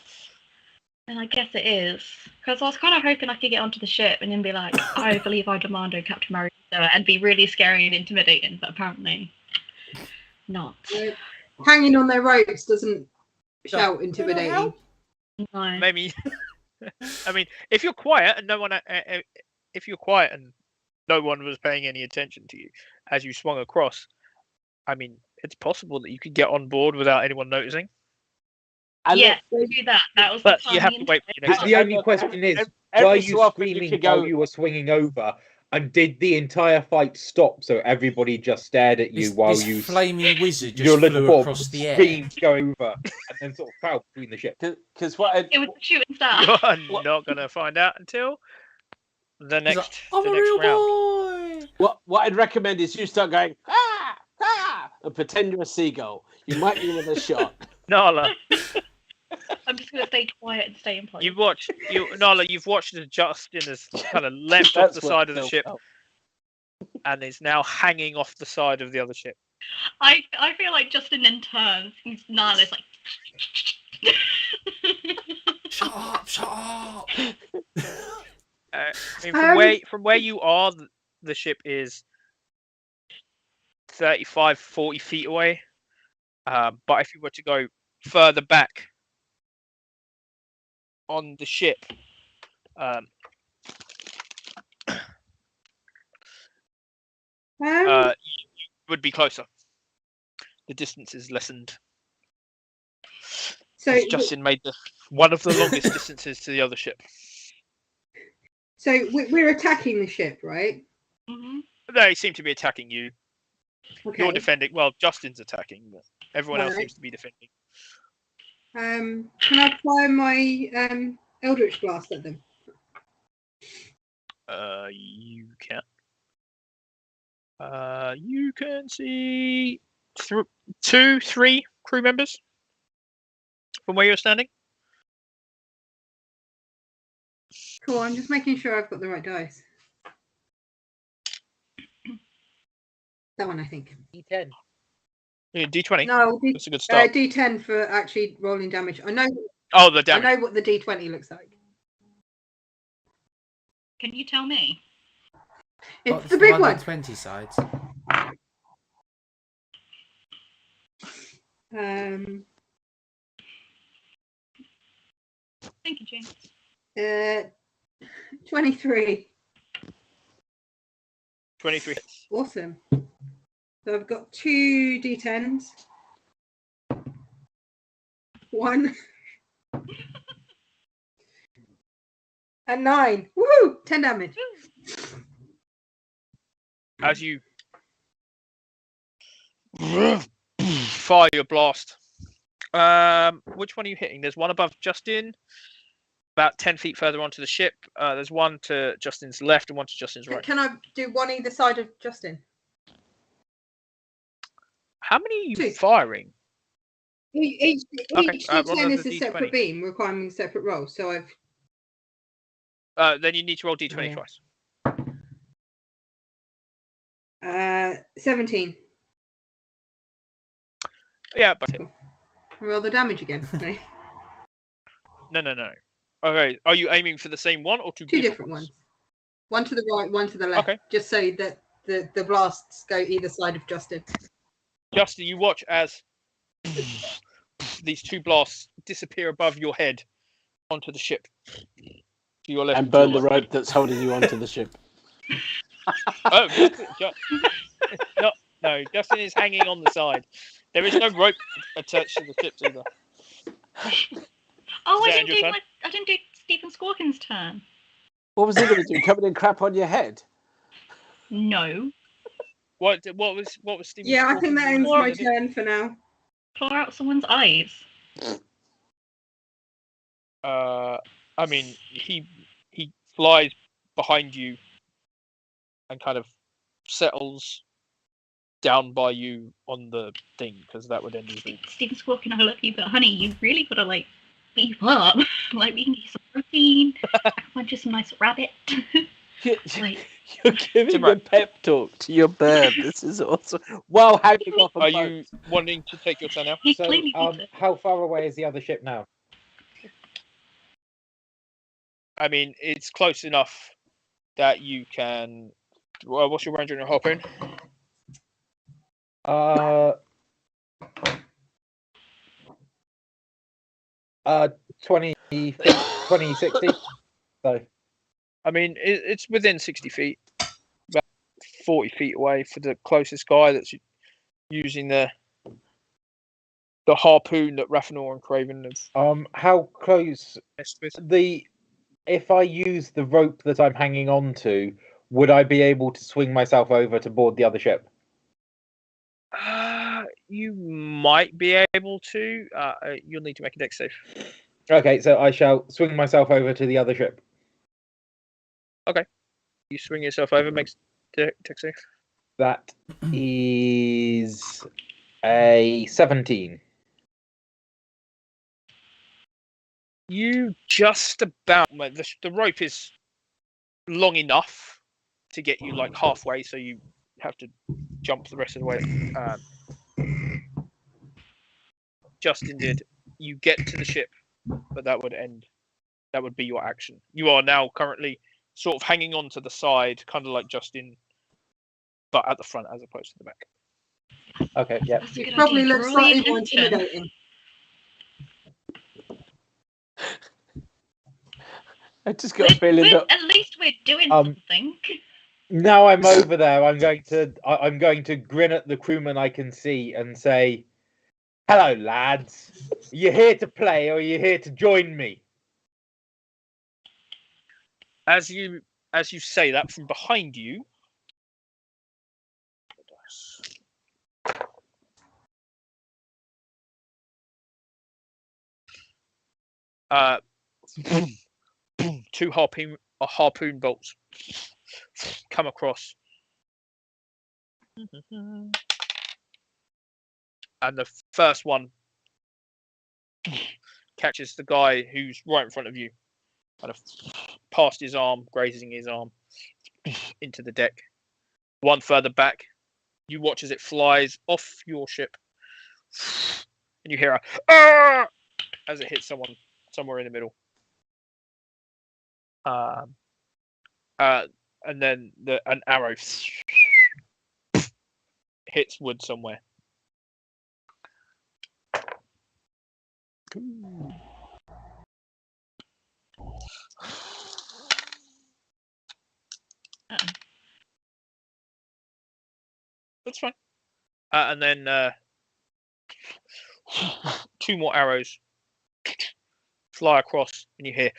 then I guess it is. Because I was kind of hoping I could get onto the ship and then be like, I believe I demand Captain Marito, and be really scary and intimidating, but apparently not. Hanging on their ropes doesn't shout intimidating. No. Maybe. I mean, if you're quiet and no one was paying any attention to you as you swung across, I mean, it's possible that you could get on board without anyone noticing. And Yeah, look, do that. That was But the you have to plan. wait for your next The turn. only question is, every were you so often you screaming could go- while you were swinging over? And did the entire fight stop so everybody just stared at you while This you flaming wizard your just little flew bob across the air. screamed going over and then sort of fell between the ships? Because what It was a shooting star. You're not going to find out until the He's next, like, I'm the a next real round. boy! what I'd recommend is you start going and pretend you're a seagull. You might be with a shot. Nala, I'm just going to stay quiet and stay in place. you've watched as Justin has kind of leapt off the what side of the Phil ship felt. and is now hanging off the side of the other ship. I feel like Justin then turns and Nala's like. Shut up, shut up! I mean, from where you are, the ship is 35, 40 feet away. But if you were to go further back on the ship, you would be closer. The distance is lessened. So, As Justin made one of the longest distances to the other ship. so we're attacking the ship, right? Mhm. They seem to be attacking you. Okay. You're defending. Well, Justin's attacking, but everyone else Right. seems to be defending. Can I fire my Eldritch Blast at them? You can. You can see 2, 3 crew members from where you're standing. Cool. I'm just making sure I've got the right dice. That one, I think. D10. D20. No, That's a good start. D10 for actually rolling damage. I know. Oh, the damage. I know what the D20 looks like. Can you tell me? It's What's the big on one. the 20 sides? Thank you, James. 23. 23 hits. Awesome. So I've got 2 D10s. 1. And 9. Woohoo! 10 damage. As you fire your blast. Which one are you hitting? There's one above Justin, about 10 feet further onto the ship. There's one to Justin's left and one to Justin's right. Can I do one either side of Justin? How many are you 2. firing? Each Okay, roll D10 is the a separate D20. beam requiring separate rolls. So I've Then you need to roll D20 twice. 17. Yeah, but Roll the damage again. No. no. Okay, are you aiming for the same one or 2 2 different ones. One to the right, one to the left. Okay. Just so that the blasts go either side of Justin. Justin, you watch as these 2 blasts disappear above your head onto the ship. To your left. And to burn your the right. rope that's holding you onto the ship. Oh, no, Justin is hanging on the side. There is no rope attached to the ships either. Oh, Is I that didn't your do I didn't do Stephen Squawkins' turn. What was he going to do? Come in and crap on your head? No. What was Stephen? Yeah, I think that ends my Squawkins' turn for now. Claw out someone's eyes. I mean, he flies behind you and kind of settles down by you on the thing because that would end his week. Stephen Squawkin, I love you, but honey, you really gotta like beef up. Like we can get some protein. I can punch you some nice rabbit. Like, You're giving Timur. a pep talk to your bird. This is awesome. While hanging off a Are boat. you wanting to take your turn now? he So, clearly beats it. how far away is the other ship now? I mean, it's close enough that you can. Well, what's your range on your harpoon? 20 feet, 20, 60. So, I mean, it's within 60 feet, about 40 feet away for the closest guy that's using the harpoon that Raffinor and Craven have how close messed with. if I use the rope that I'm hanging on to, would I be able to swing myself over to board the other ship? You might be able to. You'll need to make a dex save. Okay, so I shall swing myself over to the other ship. You swing yourself over, make dex save. That is a 17. You just about. The rope is long enough to get you like halfway, so you have to jump the rest of the way. Justin did. You get to the ship, but that would end. That would be your action. You are now currently sort of hanging on to the side, kind of like Justin, but at the front as opposed to the back. Okay, yeah. That's a good It probably idea. looks Draw the slightly more attention. intimidating. I just got a feeling that At least we're doing Um, something. Now I'm over there, I'm going to grin at the crewman I can see and say, "Hello, lads. Are you here to play, or are you here to join me?" As you say that from behind you, boom, boom, two harpoon bolts come across, and the first one catches the guy who's right in front of you, kind of past his arm, grazing his arm into the deck. One further back, you watch as it flies off your ship, and you hear a "Ah!" as it hits someone somewhere in the middle. And then an arrow hits wood somewhere. That's fine. And then two more arrows fly across, and you hear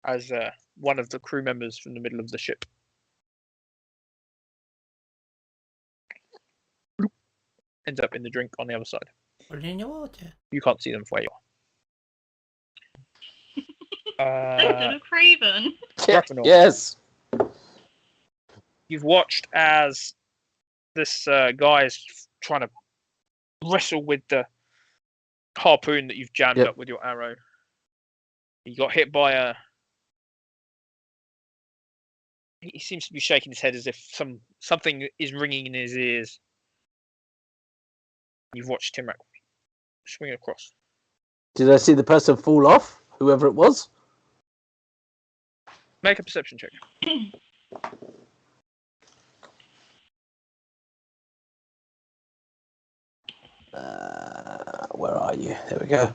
as one of the crew members from the middle of the ship ends up in the drink on the other side. Put it in the water. You can't see them from where you are. Little Craven. Raffinor, yes. you've watched as this guy is trying to wrestle with the harpoon that you've jammed up with your arrow. He got hit by a. He seems to be shaking his head as if something is ringing in his ears. You've watched Timrak swing across. Did I see the person fall off? Whoever it was? Make a perception check. Where are you? There we go.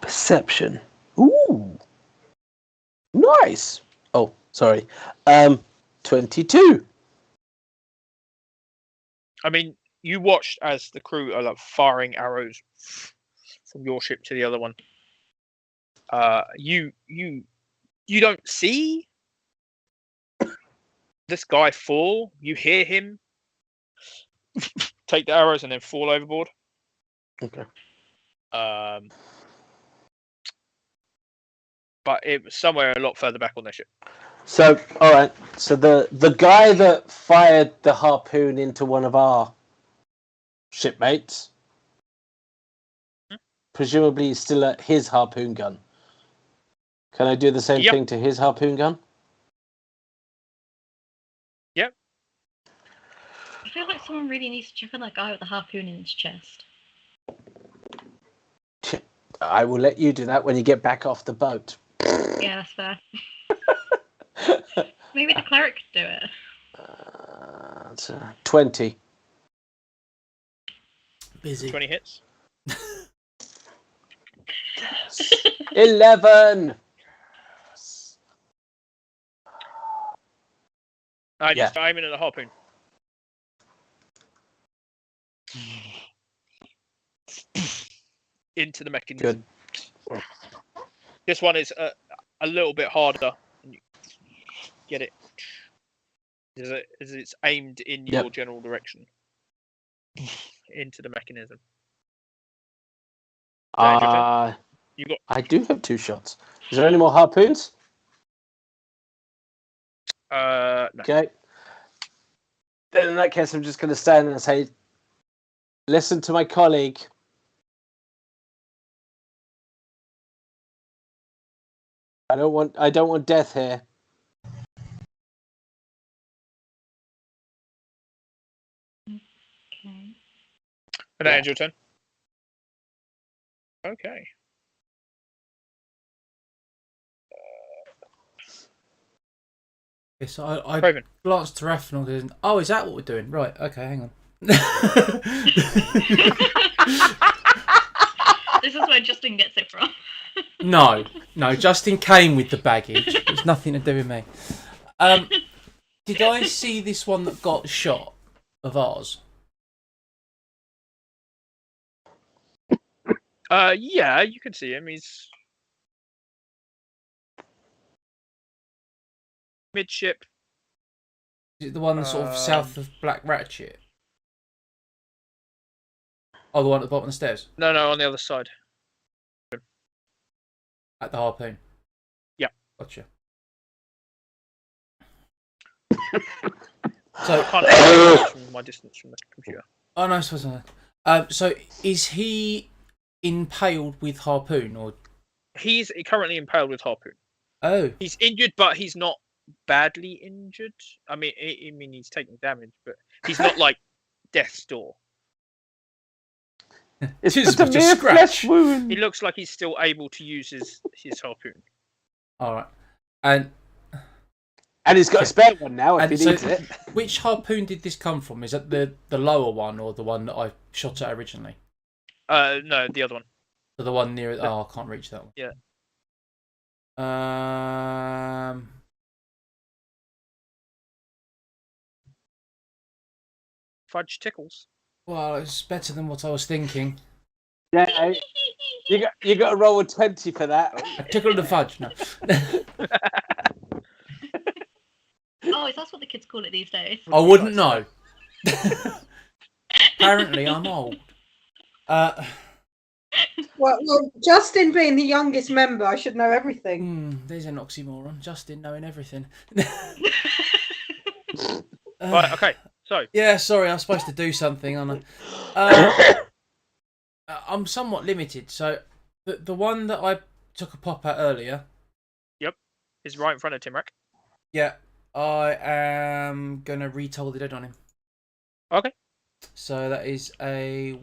Perception. Ooh. Nice. Oh, sorry. 22. I mean, you watched as the crew are like firing arrows from your ship to the other one. You don't see this guy fall. You hear him take the arrows and then fall overboard. Okay. But it was somewhere a lot further back on their ship. So, all right. So the guy that fired the harpoon into one of our shipmates, presumably is still at his harpoon gun. Can I do the same thing to his harpoon gun? Yep. I feel like someone really needs to check on that guy with the harpoon in his chest. I will let you do that when you get back off the boat. Yeah, that's fair. Maybe the cleric could do it. That's 20. Busy. 20 hits. 11. Just aiming at the harpoon. Into the mechanism. Good. This one is a little bit harder. Get it? As it's aimed in your general direction. Into the mechanism. I do have 2 shots. Is there any more harpoons? No. Okay. Then in that case, I'm just going to stand and say, listen to my colleague. I don't want death here. Okay. And that ends your turn. Okay. Yes, I Craven. glanced to Raphael and oh, is that what we're doing? Right, okay, hang on. This is where Justin gets it from. No, Justin came with the baggage. It's nothing to do with me. Did I see this one that got shot of ours? Yeah, you can see him. He's midship. Is it the one sort of south of Black Ratchet? Oh, the one at the bottom of the stairs? No, on the other side. At the harpoon? Yeah. Gotcha. So I can't from my distance from the computer. Oh no, so is he impaled with harpoon or? He's currently impaled with harpoon. Oh. He's injured, but he's not badly injured. I mean, he's taking damage, but he's not like death's door. It's just a mere flesh wound. He looks like he's still able to use his harpoon. All right, and he's got a spare one now if he needs it. Which harpoon did this come from? Is that the lower one or the one that I shot at originally? No, the other one. So the one near. Oh, I can't reach that one. Yeah. Fudge tickles. Well, it's better than what I was thinking. Yeah, you got to roll a 20 for that. I tickled the fudge. No. Oh, is that what the kids call it these days? I wouldn't know. Apparently, I'm old. Well, Justin being the youngest member, I should know everything. There's an oxymoron. Justin knowing everything. Right, okay. So yeah, sorry, I was supposed to do something, aren't I? I'm somewhat limited. So the one that I took a pop at earlier. Yep, is right in front of Timrak. Yeah, I am gonna retoll the dead on him. Okay. So that is a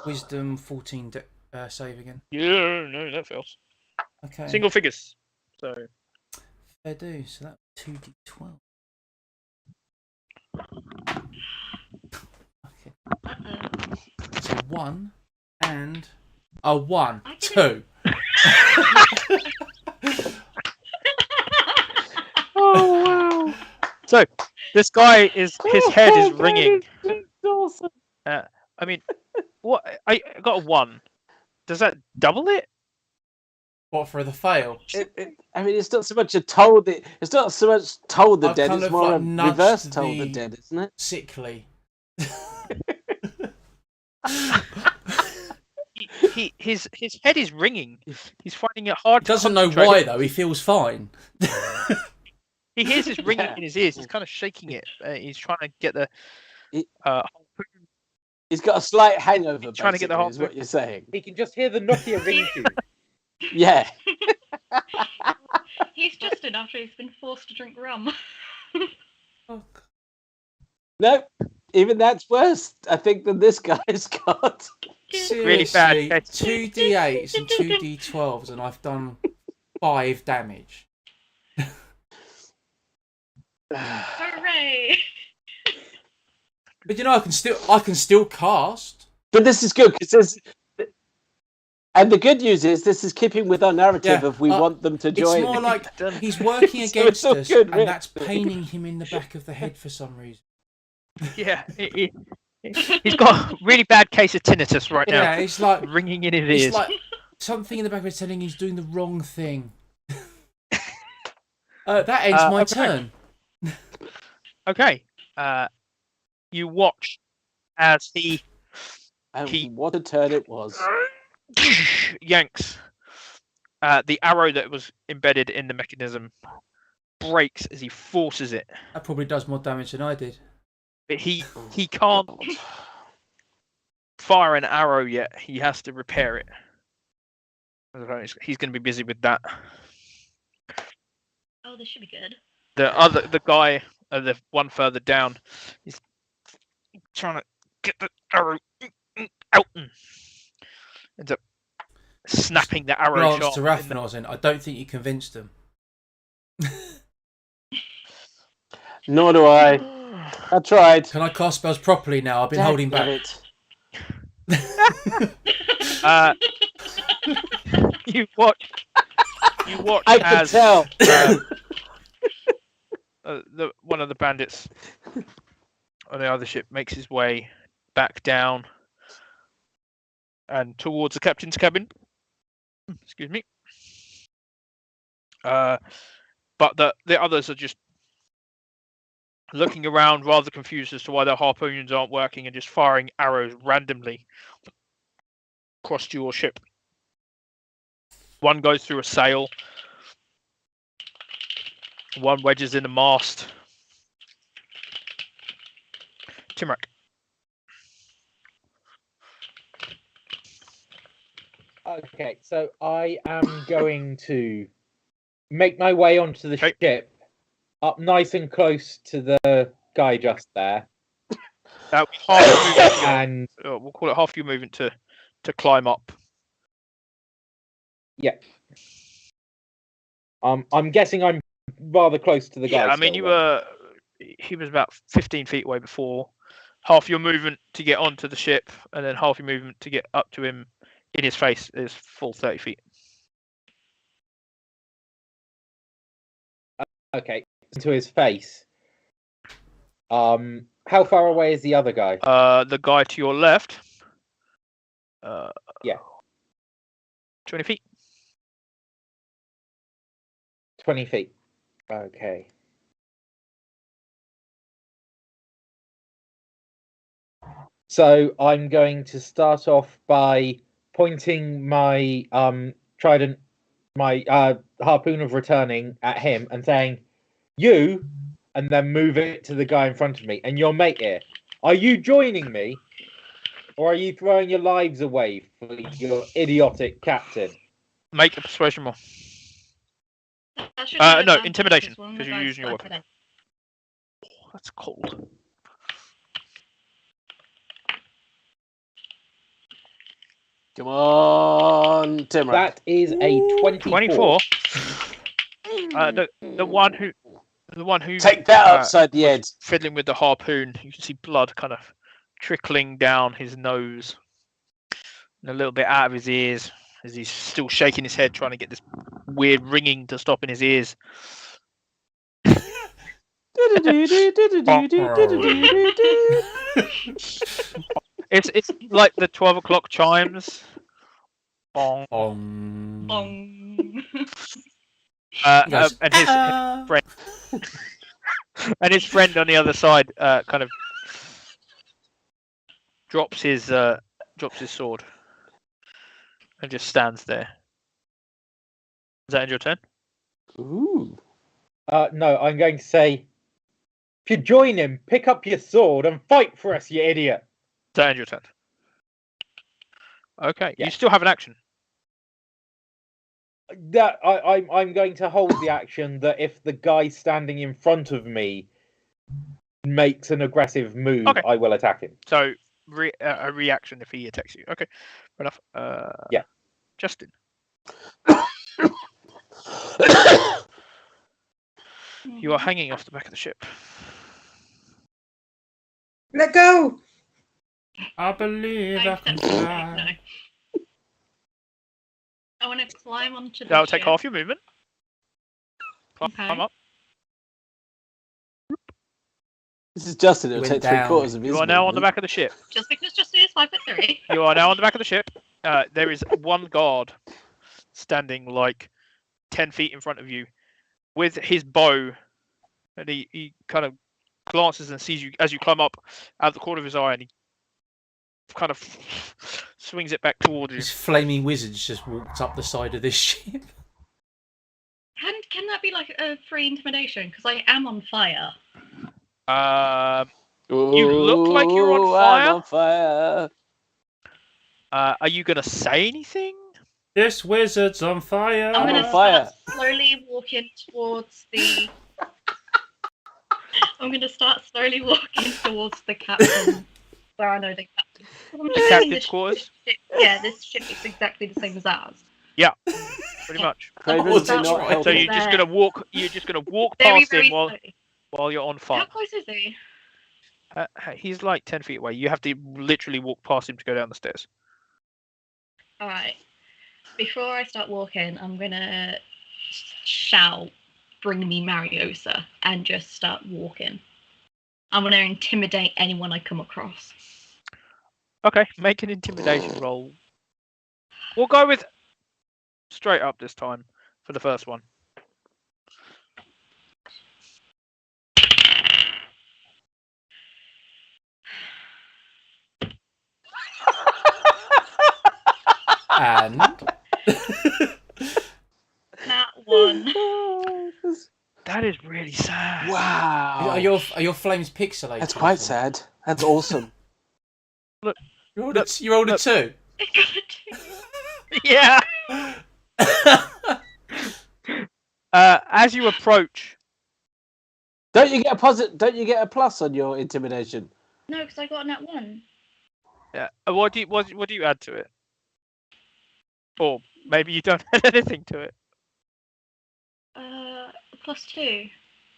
Wisdom 14 save again. Yeah, no, that fails. Okay. Single figures. So fair do. So that's 2d12. Okay. So 1 and a 1, 2. So this guy his head is ringing. Awesome. I mean, what? I got a 1. Does that double it? What for the fail? I mean, it's not so much a toll. It's not so much toll the I've dead. kind It's of, more like, a nudged reverse toll the the- dead, isn't it? Sickly. His head is ringing. He's finding it hard. He doesn't to know concentrate. why though. He feels fine. He hears this ringing Yeah. in his ears. He's kind of shaking it. He's trying to get the. He- harpoon. He's got a slight hangover. Trying to get the basically, is whole- what you're saying. He can just hear the Nokia ringtone. Yeah. He's just enough after he's been forced to drink rum. No, even that's worse, I think, than this guy's got. Really bad. Seriously, 2d8s and 2d12s, and I've done 5 damage. Hooray! But you know, I can still cast. But this is good because and the good news is this is keeping with our narrative Yeah, of we want them to join. It's more like he's working So against it's all us, good, and really. that's paining him in the back of the head for some reason. Yeah, he's got a really bad case of tinnitus right now. Yeah, it's like Ringing in his ears. it's like something in the back of his telling he's doing the wrong thing. That ends my okay. turn. Okay. You watch as he And he- what a turn it was. yanks the arrow that was embedded in the mechanism breaks as he forces it. That probably does more damage than I did. But he can't fire an arrow yet. He has to repair it. He's going to be busy with that. Oh, this should be good. The guy, the one further down, is trying to get the arrow out. Ends up snapping the arrow Glance shot. to Raffinose, I don't think you convinced them. Nor do I. I tried. Can I cast spells properly now? I've been holding Damn back. it. You watch I can as tell. one of the bandits on the other ship makes his way back down and towards the captain's cabin. Excuse me. But the others are just looking around, rather confused as to why their harpoons aren't working, and just firing arrows randomly across your ship. One goes through a sail. One wedges in the mast. Timrak. Okay, so I am going to make my way onto the Okay. ship, up nice and close to the guy just there, That'll be half your movement. and We'll call it half your movement to climb up. I'm guessing I'm rather close to the guy. Yeah, I mean, still, you were. He was about 15 feet away before. Half your movement to get onto the ship, and then half your movement to get up to him in his face is full 30 feet. Okay, to his face. How far away is the other guy? The guy to your left. Yeah. 20 feet. 20 feet. Okay. So I'm going to start off by pointing my trident, my harpoon of returning at him and saying, "You," and then move it to the guy in front of me. And your mate here, are you joining me, or are you throwing your lives away for your idiotic captain? Make a persuasion roll. That should have No, advantage intimidation, because one of 'cause the you're guys using your got weapon. intimidation. That's cold. Come on, Timmer. That is a 24. 24. The one who Take that upside the head. fiddling with the harpoon, you can see blood kind of trickling down his nose and a little bit out of his ears as he's still shaking his head, trying to get this weird ringing to stop in his ears. It's like the 12 o'clock chimes. Bong. Bong. And his friend and his friend on the other side kind of drops his sword and just stands there. Does that end your turn? Ooh. No, I'm going to say, if you join him, pick up your sword and fight for us, you idiot. Does that end your turn? Okay, Yeah. you still have an action. That I'm going to hold the action that if the guy standing in front of me makes an aggressive move, Okay. I will attack him. So a reaction if he attacks you. Okay, fair enough. Yeah. Justin. You are hanging off the back of the ship. Let go. I believe I can fly. No. I want to climb onto the That'll take ship. half your movement. Climb Okay. up. This is Justin. It'll Went take down. 3/4 of his You are now on the movement. back of the ship. Just because Justin is 5'3". You are now on the back of the ship. There is one guard standing like 10 feet in front of you with his bow, and he kind of glances and sees you as you climb up out the corner of his eye, and he kind of swings it back towards you. These flaming wizards just walked up the side of this ship. Can that be like a free intimidation? Because I am on fire. You look like you're on Ooh, fire. I'm on fire. Are you gonna say anything? This wizard's on fire. I'm on gonna fire. start slowly walking towards the. I'm gonna start slowly walking towards the captain, where I know the captain. I'm just saying Captain's this quarters? ship- yeah, this ship is exactly the same as ours. Pretty much. Craven, Oh, do that's not right. help So him. you're just gonna walk. You're just gonna walk Very, past very him slowly. while you're on How fire. close is he? He's like 10 feet away. You have to literally walk past him to go down the stairs. All right. Before I start walking, I'm gonna shout, "Bring me Mariosa," and just start walking. I'm gonna intimidate anyone I come across. Okay, make an intimidation roll. We'll go with straight up this time for the first one. And Nat 1. That is really sad. Wow. are your flames pixelated? That's quite sad. That's awesome. You rolled a 2. I got a 2. Yeah. As you approach, Don't you get a positive? Don't you get a plus on your intimidation? No, because I got a Nat 1. yeah. What do you add to it? Or maybe you don't add anything to it. +2.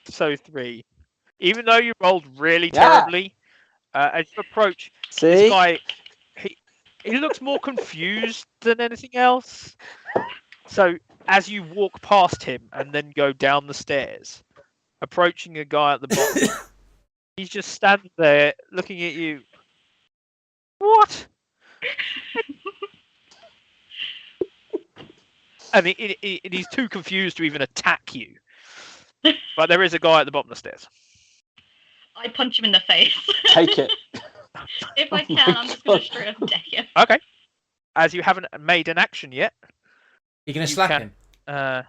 So 3. Even though you rolled really Yeah. terribly, as you approach, See? this guy, he looks more confused than anything else. So as you walk past him and then go down the stairs, approaching a guy at the bottom, he's just standing there looking at you. What? And he's too confused to even attack you. But there is a guy at the bottom of the stairs. I punch him in the face. Take it. If I Oh can, my I'm just going God. to straight up deck him. Okay. As you haven't made an action yet, You're gonna You slap can- him.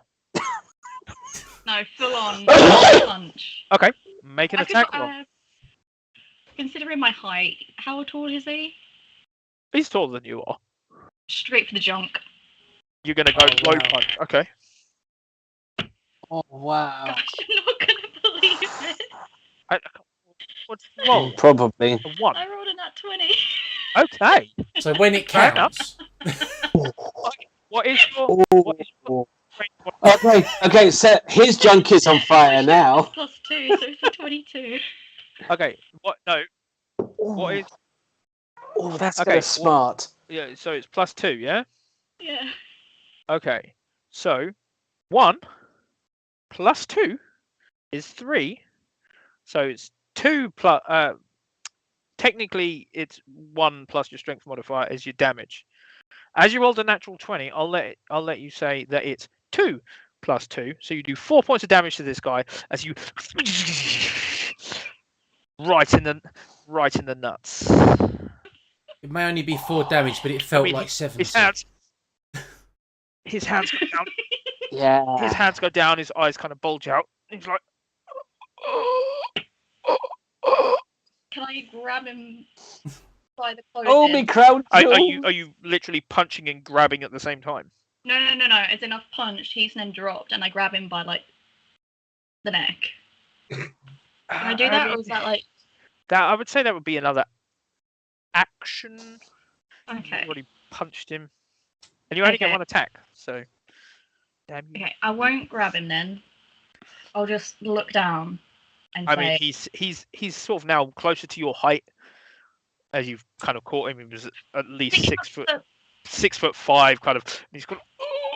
No, full on punch. okay, make an I could- attack roll. Considering my height, how tall is he? He's taller than you are. Straight for the junk. You're gonna go Oh, low wow. punch. Okay. Oh wow. Gosh, you're not going to believe it. What's the roll? Probably. A 1. I rolled a nat 20. Okay. So when it Fair enough. counts, What is your? What is your Okay, so his junk is on fire now. +2, so it's a 22. Okay. What? No. What is? Oh, that's Okay, kind of smart. Yeah. So it's +2. Yeah. Yeah. Okay. So 1 + 2 is 3. So it's 2 plus. Technically, it's 1 plus your strength modifier as your damage. As you rolled a natural 20, I'll let you say that it's 2 plus 2. So you do 4 points of damage to this guy as you right in the nuts. It may only be 4 damage, but it felt like 7. His hands go down. Yeah. His hands go down. His eyes kind of bulge out. He's like, Can I grab him by the clothing? Oh, me crown are jewel. you literally punching and grabbing at the same time? No. As in I've punched, he's then dropped, and I grab him by like the neck. Can I do that, or is that like? That I would say that would be another action. Okay. You already punched him, and you only get Okay. 1 attack. So, damn you. Okay, I won't grab him then. I'll just look down and I say. mean, he's sort of now closer to your height, as you've kind of caught him. He was at least 6'5", kind of. And he's got.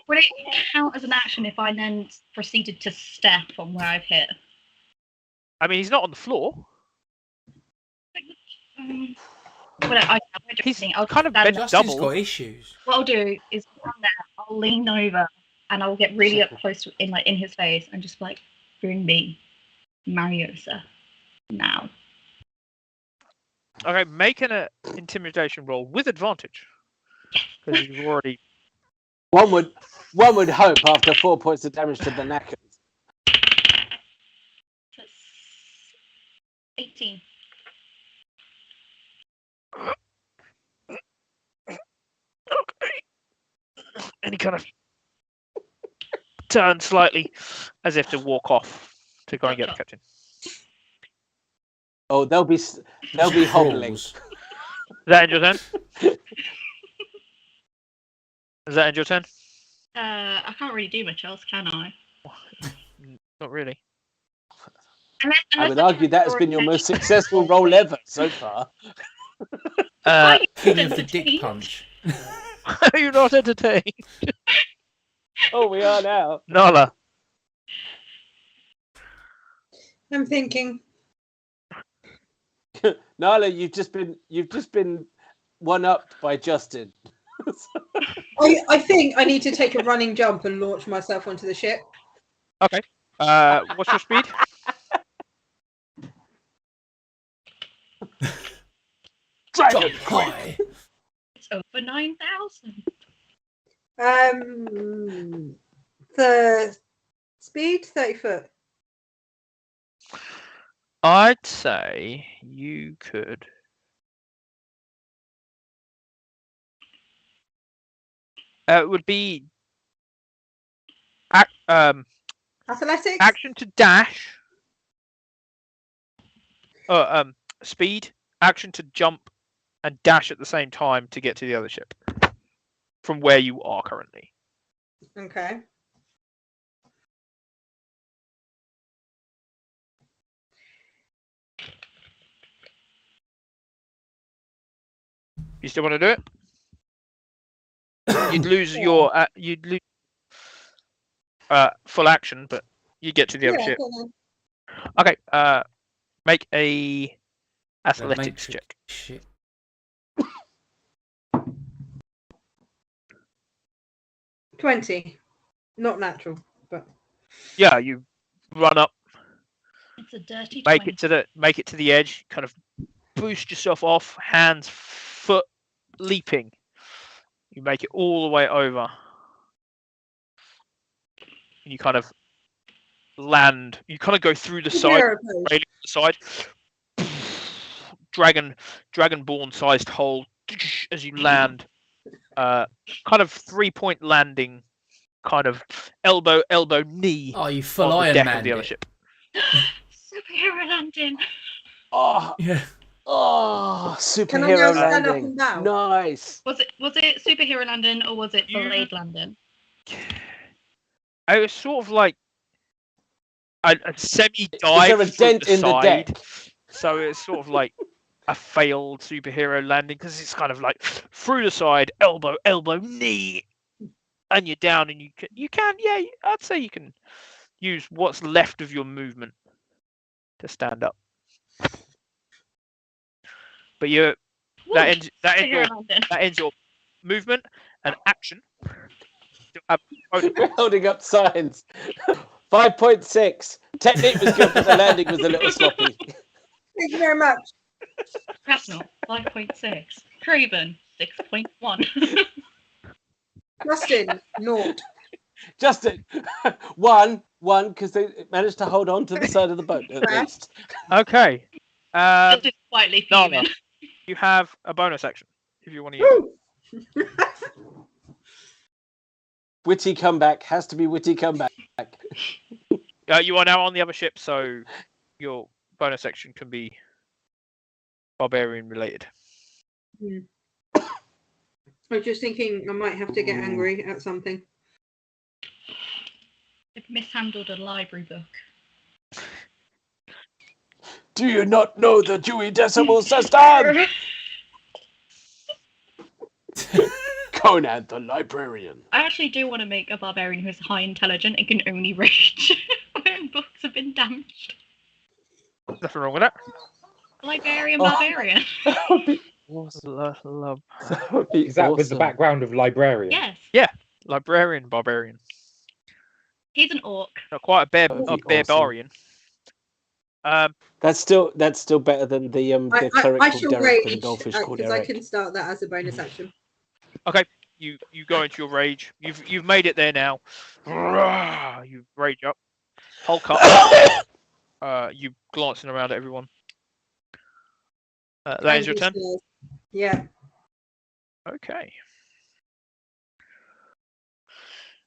Would it count as an action if I then proceeded to step on where I've hit? I mean, he's not on the floor. Well, I won't do He's anything. I'll kind of stand bent up. Justin's double. got issues. What I'll do is stand there, I'll lean over, and I'll get really up close to in his face and just like, bring me Mariosa now. Okay, make an intimidation roll with advantage because you've already. One would hope after 4 points of damage to the knackers. That's 18. And he kind of turns slightly as if to walk off to go and get the captain. Oh, they'll be hobbling. Crawls. Does that end your turn? Does that end your turn? I can't really do much else, can I? Not really. I would argue that has been your most successful roll ever so far. King of the dick punch. Are you not entertained? Oh, we are now. Nala. I'm thinking. Nala, you've just been one-upped by Justin. I think I need to take a running jump and launch myself onto the ship. Okay. What's your speed? Jump high. It's over 9,000. The speed 30 foot. I'd say you could. It would be Athletics. action to dash. Speed, action to jump, and dash at the same time to get to the other ship from where you are currently. Okay. You still want to do it? You'd lose your full action, but you get to the other ship. Okay. Make a athletics check. Shit. 20. Not natural, but Yeah, you run up, It's a dirty make 20. it to the edge, kind of boost yourself off, hands, foot leaping. You make it all the way over. You kind of land. You kind of go through the side, Hero pose. railing the side. Dragonborn sized hole as you land. Kind of 3-point landing. Kind of elbow, knee. Oh, you full on the Iron deck Man. of the other ship. Superhero landing. Oh, Yeah. oh, Can I now superhero stand up landing. and down? Nice. Was it superhero landing or was it blade landing? It was sort of like a semi-dive Is there a through dent the in the side. deck? So it's sort of like a failed superhero landing because it's kind of like through the side, elbow, knee, and you're down, and you can, yeah, I'd say you can use what's left of your movement to stand up. But that ends Figure it out then. that ends your movement and action. We're holding up signs. 5.6. Technique was good, but the landing was a little sloppy. Thank you very much. Rational, 5.6. Craven, 6.1. Justin, naught. Justin, one, because they managed to hold on to the side of the boat at least. Okay. Just quietly fuming. You have a bonus action if you want to use it. Witty comeback has to be witty comeback. You are now on the other ship, so your bonus action can be barbarian related. I was just thinking I might have to get angry at something. They've mishandled a library book. Do you not know the Dewey Decimal System? Conan the Librarian. I actually do want to make a barbarian who's high intelligent and can only rage when books have been damaged. Nothing wrong with that. Barbarian. That would be Love. Is that with the background of librarian? Yes. Yeah, librarian, barbarian. He's an orc. Not quite a That'd be barbarian. That's still better than the cleric I called shall Derek and rage the goldfish called because I Eric. can start that as a bonus action. Okay, you go into your rage. You've made it there now. You rage up. Hulk up. You glancing around at everyone. That is your turn. Yeah. Okay.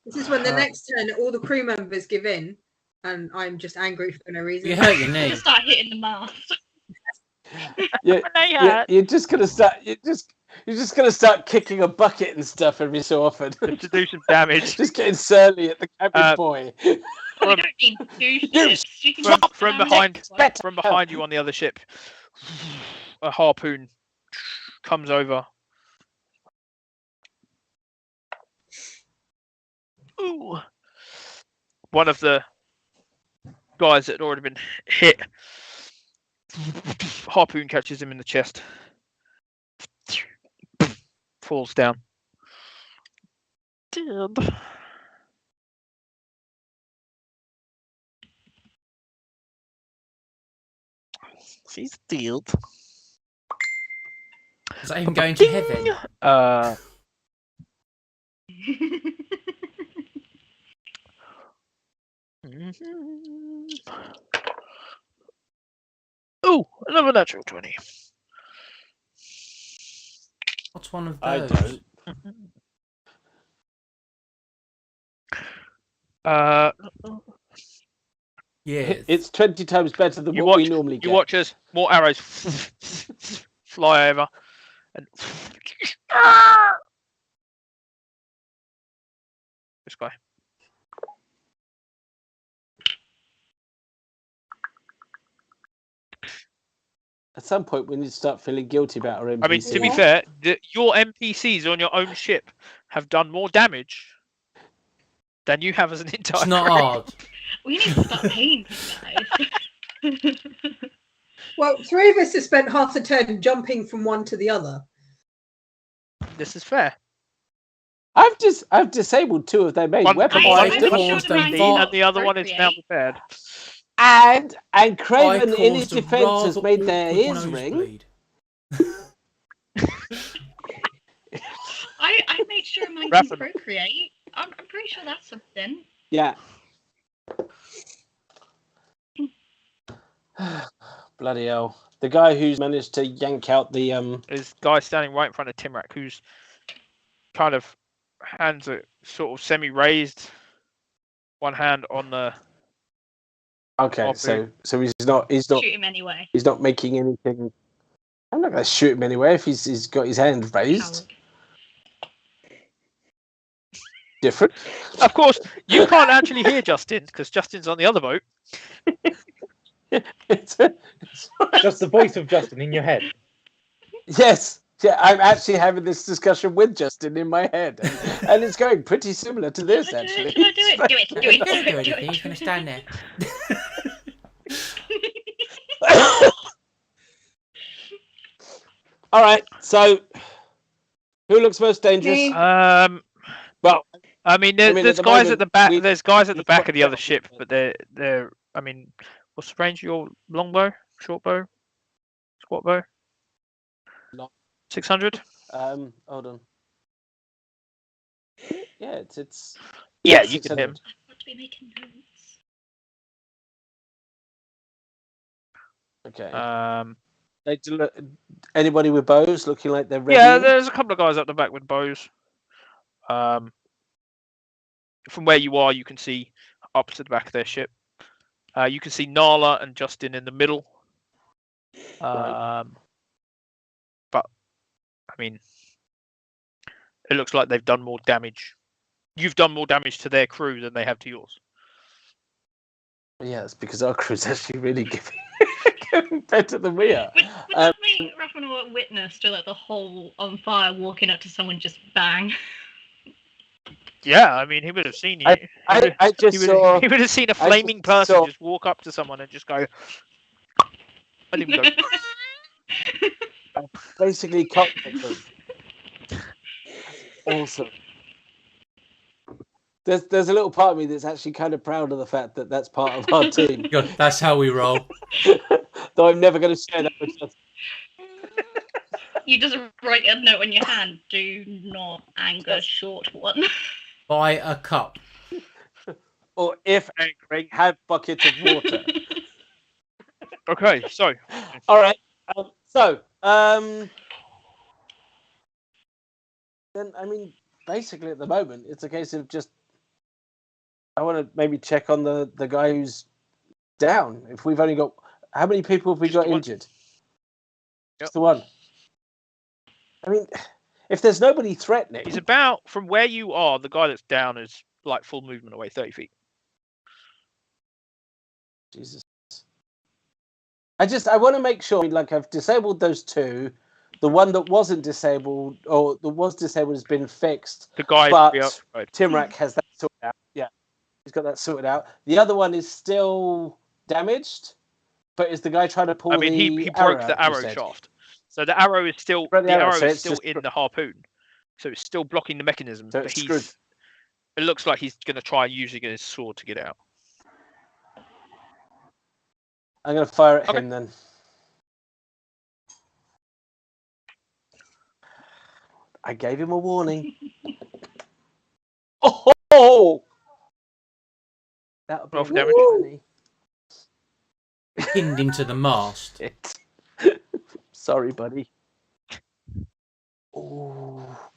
This is when the next turn all the crew members give in, and I'm just angry for no reason. You hurt your I'm knee. gonna start hitting the mast. You're just gonna start. You're just gonna start kicking a bucket and stuff every so often. To do some damage. Just getting surly at the cabin boy. You don't need to do shit. You can From behind you on the other ship, a harpoon comes over. Ooh. One of the guys that had already been hit, harpoon catches him in the chest, falls down. Dead. She's dead. Is that even going to heaven? Oh, another natural 20. What's one of I those? don't. Yeah. It's 20 times better than what we normally get. You watch as more arrows fly over, and this guy. At some point, we need to start feeling guilty about our NPCs. I mean, to be fair, your NPCs on your own ship have done more damage than you have as an entire. It's not crew. hard. We need to start paying these guys. Well, 3 of us have spent half a turn jumping from one to the other. This is fair. I've disabled 2 of their main One weapons. caused I'm and the other one is now repaired. And Craven, I in his caused a defense, has rather made their awkward ears ring. nosebleed. I made sure mine Raffen. can procreate. I'm pretty sure that's something. Yeah. Bloody hell. The guy who's managed to yank out the Is guy standing right in front of Timrak, who's kind of hands are sort of semi-raised, one hand on the. Okay, so he's not Shoot him anyway. he's not making anything. I'm not going to shoot him anyway if he's got his hand raised. Different. Of course, you can't actually hear Justin because Justin's on the other boat. It's Just the voice of Justin in your head. yes. Yeah, I'm actually having this discussion with Justin in my head, and it's going pretty similar to this, actually. Can I do it? Do it. Do You're going to do it. Do anything. You're it. going to stand there. All right. So, who looks most dangerous? Me. Well, I mean, at there's the guys moment, at the back. we- There's guys at the we've back got of the other down. ship, but they're. I mean, what's the range of your longbow, short bow, squat bow? Long. 600. hold on. Yeah, it's Yeah, you can hit him. 600. I've got to be making notes. Okay. Anybody with bows looking like they're ready? Yeah, there's a couple of guys up the back with bows. From where you are, you can see up to the back of their ship. You can see Nala and Justin in the middle. Right. But I mean, it looks like they've done more damage. You've done more damage to their crew than they have to yours. Yeah, it's because our crew's actually really getting better than we are. Would that make Raffinor a witness to like the whole on fire walking up to someone just bang? Yeah, I mean, he would have seen you. I just saw. He would have seen a flaming person just walk up to someone and just go. And he would go. Basically cockpit them. Awesome. There's a little part of me that's actually kind of proud of the fact that that's part of our team. God, that's how we roll. Though I'm never going to share that with you. You just write a note on your hand. Do not anger short one. Buy a cup. Or if angering, have bucket of water. Okay, so. All right. Then I mean, basically at the moment, it's a case of just. I want to maybe check on the guy who's down. If we've only got how many people have we got injured? Just the one. I mean, if there's nobody threatening, He's about from where you are. The guy that's down is like full movement away, 30 feet. Jesus. I want to make sure, like, I've disabled those two. The one that wasn't disabled, or that was disabled, has been fixed. The guy. But Right. Timrak has that sorted out. Yeah, he's got that sorted out. The other one is still damaged, but is the guy trying to pull? I mean, he broke the arrow you said? shaft, so the arrow is still Broke the arrow, so is it's still just- in the harpoon, so it's still blocking the mechanism. So but it's screwed. it looks like he's going to try using his sword to get out. I'm going to fire at Okay. him then. I gave him a warning. Oh! That'll be Roll for damage. funny. Pinned him to the mast. Shit. Sorry, buddy. Oh,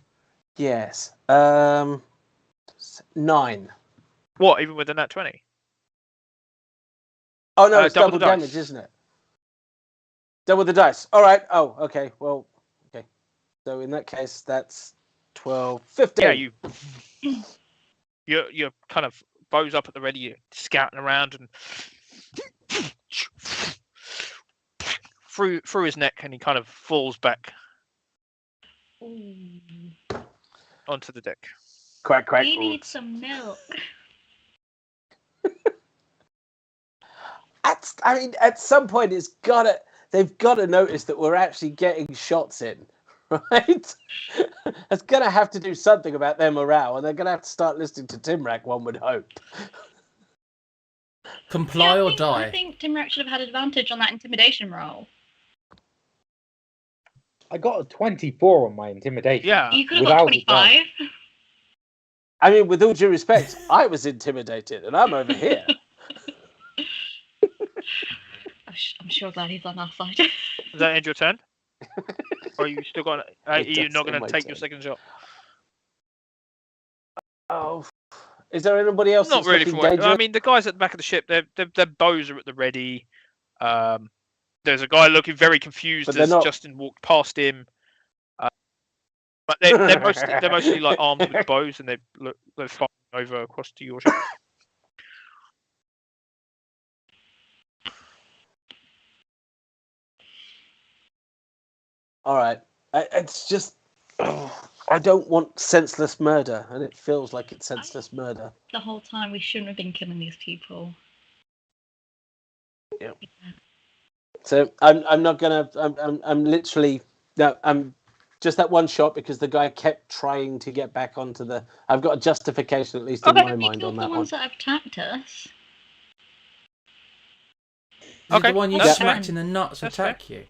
yes. 9. What? Even with a nat 20? Oh no, it's double double the dice. damage, isn't it? Double the dice. All right. Oh, okay. Well, okay. So in that case, that's 12, 15. Yeah, you're kind of bows up at the ready, you're scouting around and through his neck, and he kind of falls back onto the deck. Quack quack. We need some milk. At some point, they've got to notice that we're actually getting shots in, right? It's going to have to do something about their morale, and they're going to have to start listening to Timrak, one would hope. Comply or die. I think Timrak should have had advantage on that intimidation roll. I got a 24 on my intimidation. Yeah. You could have got Without a 25. I mean, with all due respect, I was intimidated, and I'm over here. I'm sure glad he's on our side. Does that end your turn? Or are you still going? Are It you does not end going my to take turn. your second shot? Oh, is there anybody else? Not that's really. looking From where, I dangerous? mean, the guys at the back of the ship, their bows are at the ready. There's a guy looking very confused But they're as not- Justin walked past him. But they're mostly like armed with bows, and they're firing over across to your ship. All right. It's just, I don't want senseless murder, and it feels like it's senseless murder. The whole time we shouldn't have been killing these people. So I'm not gonna. I'm literally No, just that one shot because the guy kept trying to get back onto the. I've got a justification, at least in my mind, on that the one. ones that have attacked us. Is Okay, it the one you that's smacked fair. in the nuts That's attack you?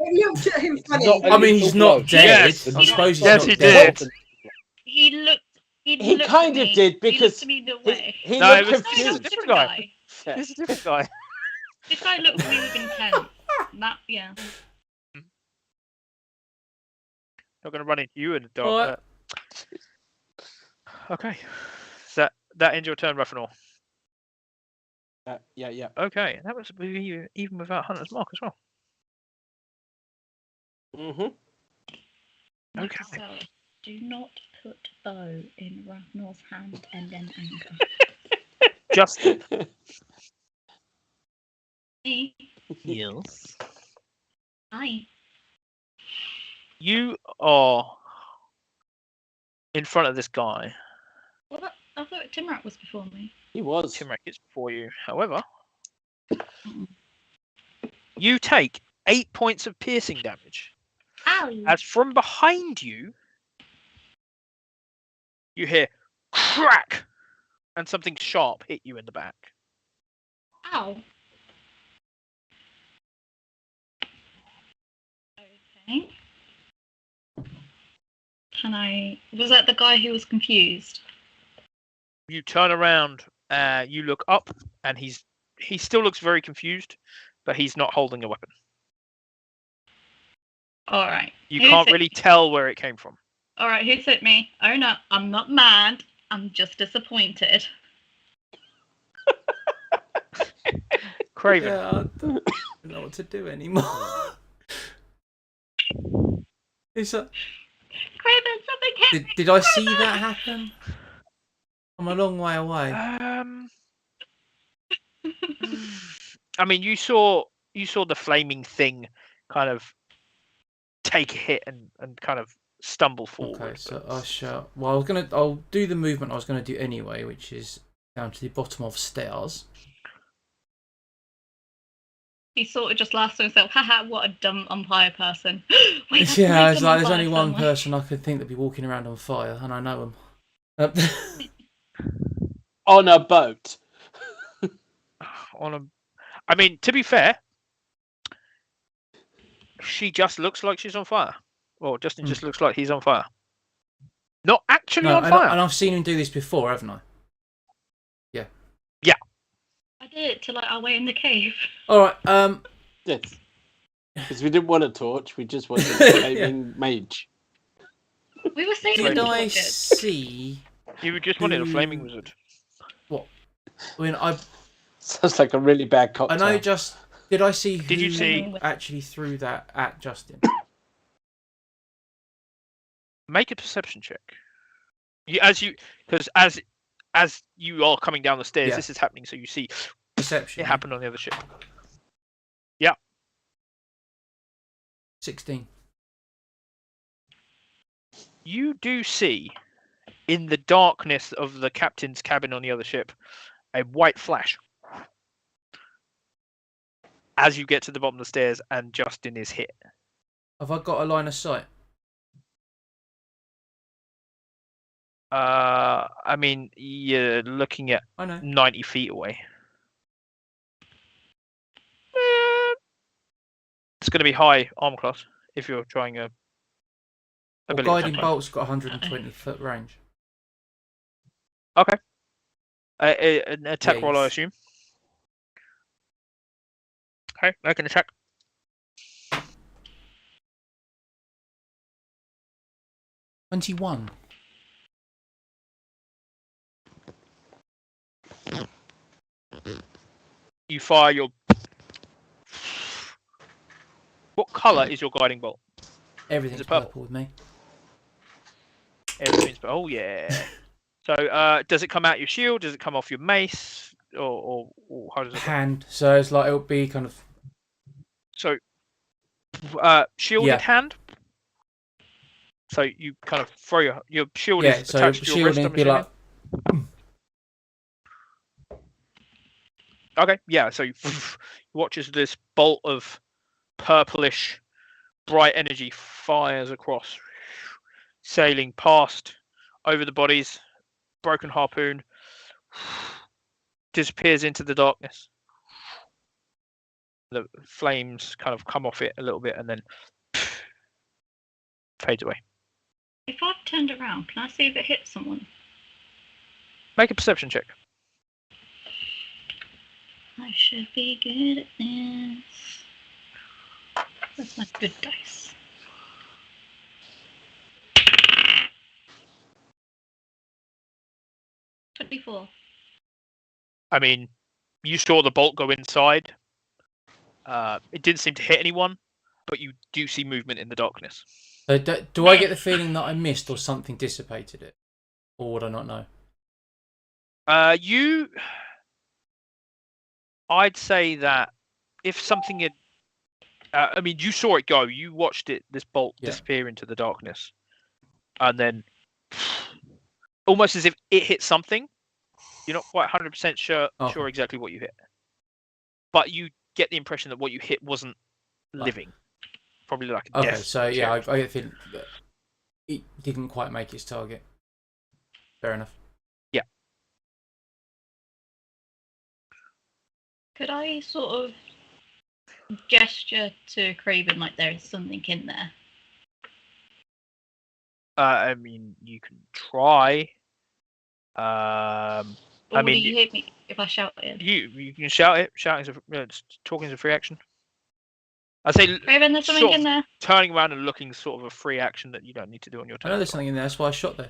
He looked at him funny. Not a I mean, he's not blow. dead. Yes. I suppose he's Yes, not he dead. did. He looked. He looked kind at of me. did because he looked at me the way. he No, looked it was- No, He's a no, confused. different different guy. guy. Yeah. He's a different guy. This guy looked at me with intent. That, yeah. Not going to run into you in the dark. Alright. Okay. So that ends your turn, Ruffinor. Yeah. Okay, that was even without Hunter's Mark as well. Mm-hmm. Okay. So, do not put bow in Ragnor's hand and then anger. Justin. Me? Yes. Aye. You are in front of this guy. What? I thought Timrak was before me. He was. Timrak is before you. However, you take 8 points of piercing damage. Ow! As from behind you, you hear crack, and something sharp hit you in the back. Ow. Okay. Can I... Was that the guy who was confused? You turn around, you look up, and he still looks very confused, but he's not holding a weapon. Alright. You can't really tell where it came from. Alright, who's hit me? Oh no, I'm not mad. I'm just disappointed. Craven. Yeah, I don't know what to do anymore. It's a... Craven, something hit me! Did I see that happen? I'm a long way away. I mean, you saw the flaming thing kind of take a hit and kind of stumble forward. Okay, so I shall. Well, I'll do the movement I was gonna do anyway, which is down to the bottom of stairs. He sort of just laughs to himself. Haha, what a dumb umpire person. Wait, that's Yeah, my it's dumb like there's umpire only one somewhere. person I could think that'd be walking around on fire, and I know him. On a boat. I mean, to be fair, she just looks like she's on fire. Well, Justin just looks like he's on fire. Not actually No, on fire. and I've seen him do this before, haven't I? I did it to like our way in the cave. All right. Yes. Because we didn't want a torch, we just wanted a flaming mage. We were saving Did the I torches. see? You just wanted a flaming wizard. What? I mean, Sounds like a really bad I cocktail. know. Did I see? Did you who see- actually threw that at Justin? Make a perception check. Because as you are coming down the stairs, Yeah. this is happening, so you see Perception. it happened on the other ship. 16. You do see in the darkness of the captain's cabin on the other ship a white flash as you get to the bottom of the stairs and Justin is hit. Have I got a line of sight? I mean, you're looking at I know. 90 feet away. It's going to be high armor class if you're trying a Well, ability. guiding attack. bolt's got 120 foot range. Okay. An attack Yeah, roll, I yes. assume. Okay, make an attack. $21. You fire your. What color is your guiding bolt? Everything's Is it purple? purple with me. Everything's. Oh yeah. So, does it come out your shield? Does it come off your mace? Or how does it? Hand. So it's like it'll be kind of. So, shielded Yeah. hand. So you kind of throw your shield Yeah. is So attached to your wrist. shielding I'm be like. assuming? Okay, yeah. So watch as this bolt of purplish, bright energy fires across, sailing past, over the bodies, broken harpoon, disappears into the darkness. The flames kind of come off it a little bit and then fades away. If I've turned around, can I see if it hits someone? Make a perception check. I should be good at this. That's my good dice. $24. I mean, you saw the bolt go inside. It didn't seem to hit anyone, but you do see movement in the darkness. So do I get the feeling that I missed or something dissipated it? Or would I not know? I'd say that if something had... I mean, you saw it go. You watched this bolt disappear into the darkness. And then, almost as if it hit something. You're not quite 100% sure exactly what you hit. But you get the impression that what you hit wasn't living. Probably like a death. Okay, so yeah, I get the feeling that it didn't quite make its target. Fair enough. Yeah. Could I sort of gesture to Craven like there's something in there? I mean, you can try. Or will you hear me if I shout it? You can shout it. Talking is a free action. I say, Craven, there's something in there. Turning around and looking sort of a free action that you don't need to do on your turn. I know there's something in there. That's why I shot there.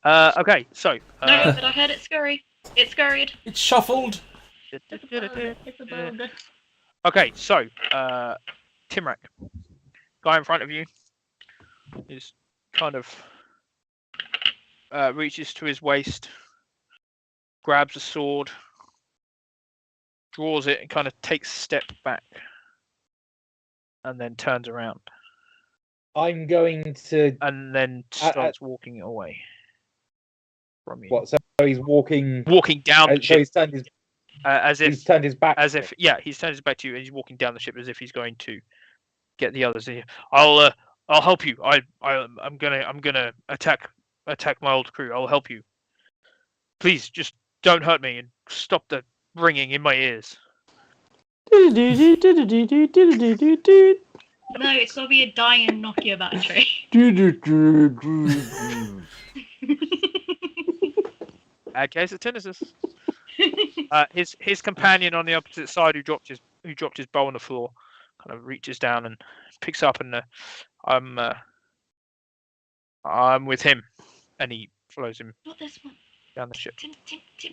Okay, so. No, but I heard it scurry. It scurried. It's shuffled. It's a bug. Okay, so Timrak, guy in front of you, is kind of reaches to his waist, grabs a sword, draws it, and kind of takes a step back, and then turns around. I'm going to. And then starts walking away from you. What? So he's walking down the So ship. he's turned his. As if he's turned his back. As if he's turned his back to you, and he's walking down the ship as if he's going to get the others. I'll help you. I'm gonna attack my old crew. I'll help you. Please, just don't hurt me and stop the ringing in my ears. No, it's gotta be a dying Nokia battery. Add case of tinnitus. His companion on the opposite side, who dropped his bow on the floor, kind of reaches down and picks up, and I'm with him, and he follows him. Not this one. Down the ship. Tim,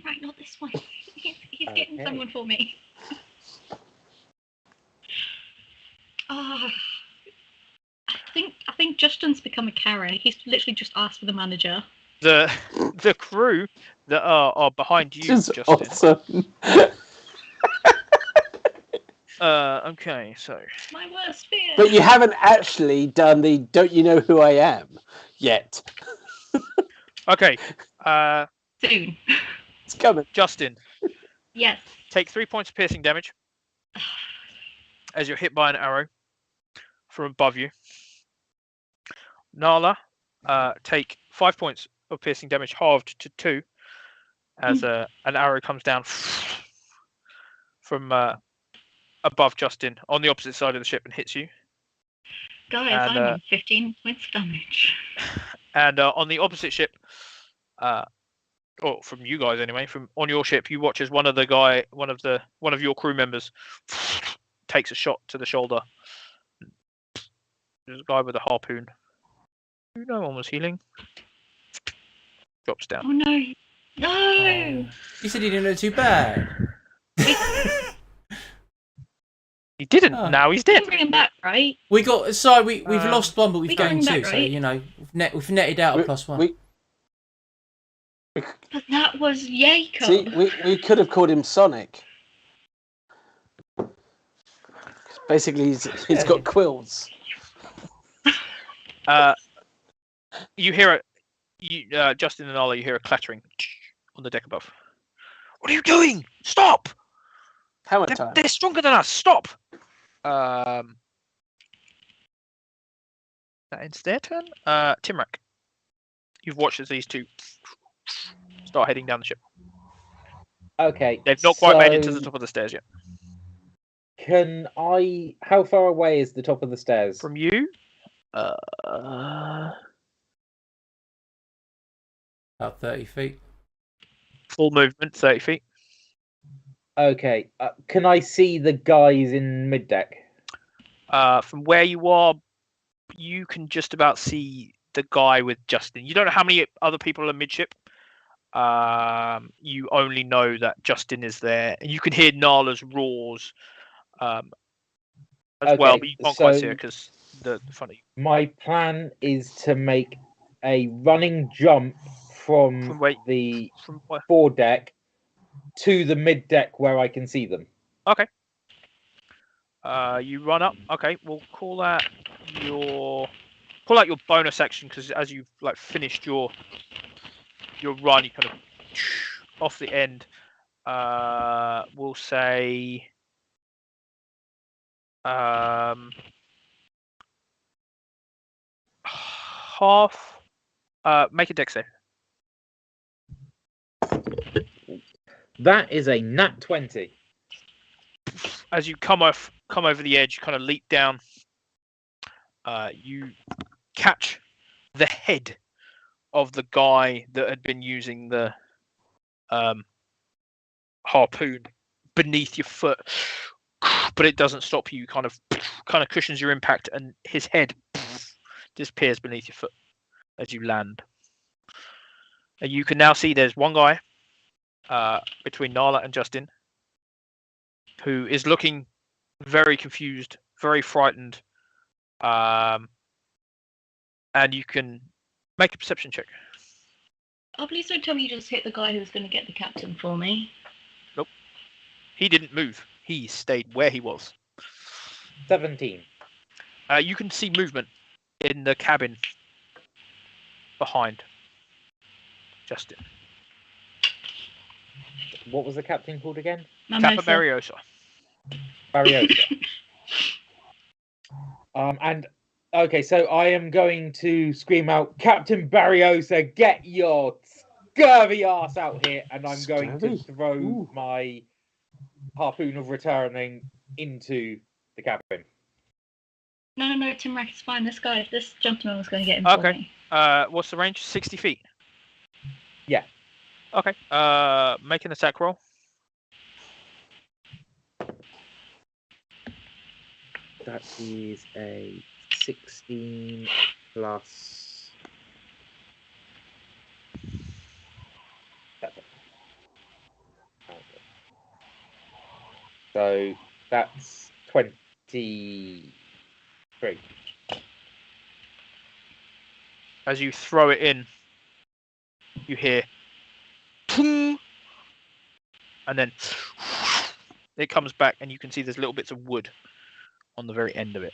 right, not this one. He's getting someone for me. I think Justin's become a Karen. He's literally just asked for the manager. The crew that are behind you, Justin. Awesome. Okay, so. My worst fear. But you haven't actually done the "Don't you know who I am" yet. Okay. Soon. It's coming. Justin. Yes. Take 3 points of piercing damage as you're hit by an arrow from above you. Nala, take 5 points of piercing damage, halved to 2, as an arrow comes down from above Justin on the opposite side of the ship and hits you. Guys, And, I'm on 15 points of damage. And on the opposite ship, or from you guys anyway, from on your ship, you watch as one of your crew members takes a shot to the shoulder. There's a guy with a harpoon. No one was healing. Drops down. Oh no! No! He said he didn't look too bad. He didn't. Oh. Now he's We dead. can bring him back, right? We've lost one, but we've we got gained him 2. back, So right? you know, we've netted out a +1. But that was Jacob. See, we could have called him Sonic. Basically, he's got quills. You hear Justin and Nala, you hear a clattering on the deck above. What are you doing? Stop! Hammer time. They're stronger than us. Stop! That ends their turn. Timrak, you've watched as these two start heading down the ship. Okay. They've not quite made it to so the top of the stairs yet. Can I? How far away is the top of the stairs? From you, About 30 feet. full movement, 30 feet. Okay. Can I see the guys in mid deck? From where you are, you can just about see the guy with Justin. You don't know how many other people are midship. You only know that Justin is there, and you can hear Nala's roars as well, but you can't quite see her because the front of you. My plan is to make a running jump from where- the From where? foredeck to the mid deck where I can see them. Okay. You run up. Okay, we'll call out your bonus action because as you've like finished your run, you kind of off the end. We'll say half. Make a dex save. That is a nat 20. As you come over the edge, you kind of leap down. You catch the head of the guy that had been using the harpoon beneath your foot, but it doesn't stop you. Kind of cushions your impact, and his head disappears beneath your foot as you land. And you can now see there's one guy between Nala and Justin who is looking very confused, very frightened, and you can make a perception check. Oh, please don't tell me you just hit the guy who was going to get the captain for me. Nope. He didn't move. He stayed where he was. 17. You can see movement in the cabin behind Justin. What was the captain called again? Kappa Mariosa. Bariosa. And okay, so I am going to scream out, Captain Bariosa, get your scurvy ass out here, and I'm going to throw my harpoon of returning into the cabin. No, Tim Rack is fine. This gentleman was going to get him for me. What's the range? 60 feet? Yeah. Okay. Make an attack roll. That is a 16 plus 7. So that's 23. As you throw it in, you hear "Pum," and then it comes back, and you can see there's little bits of wood on the very end of it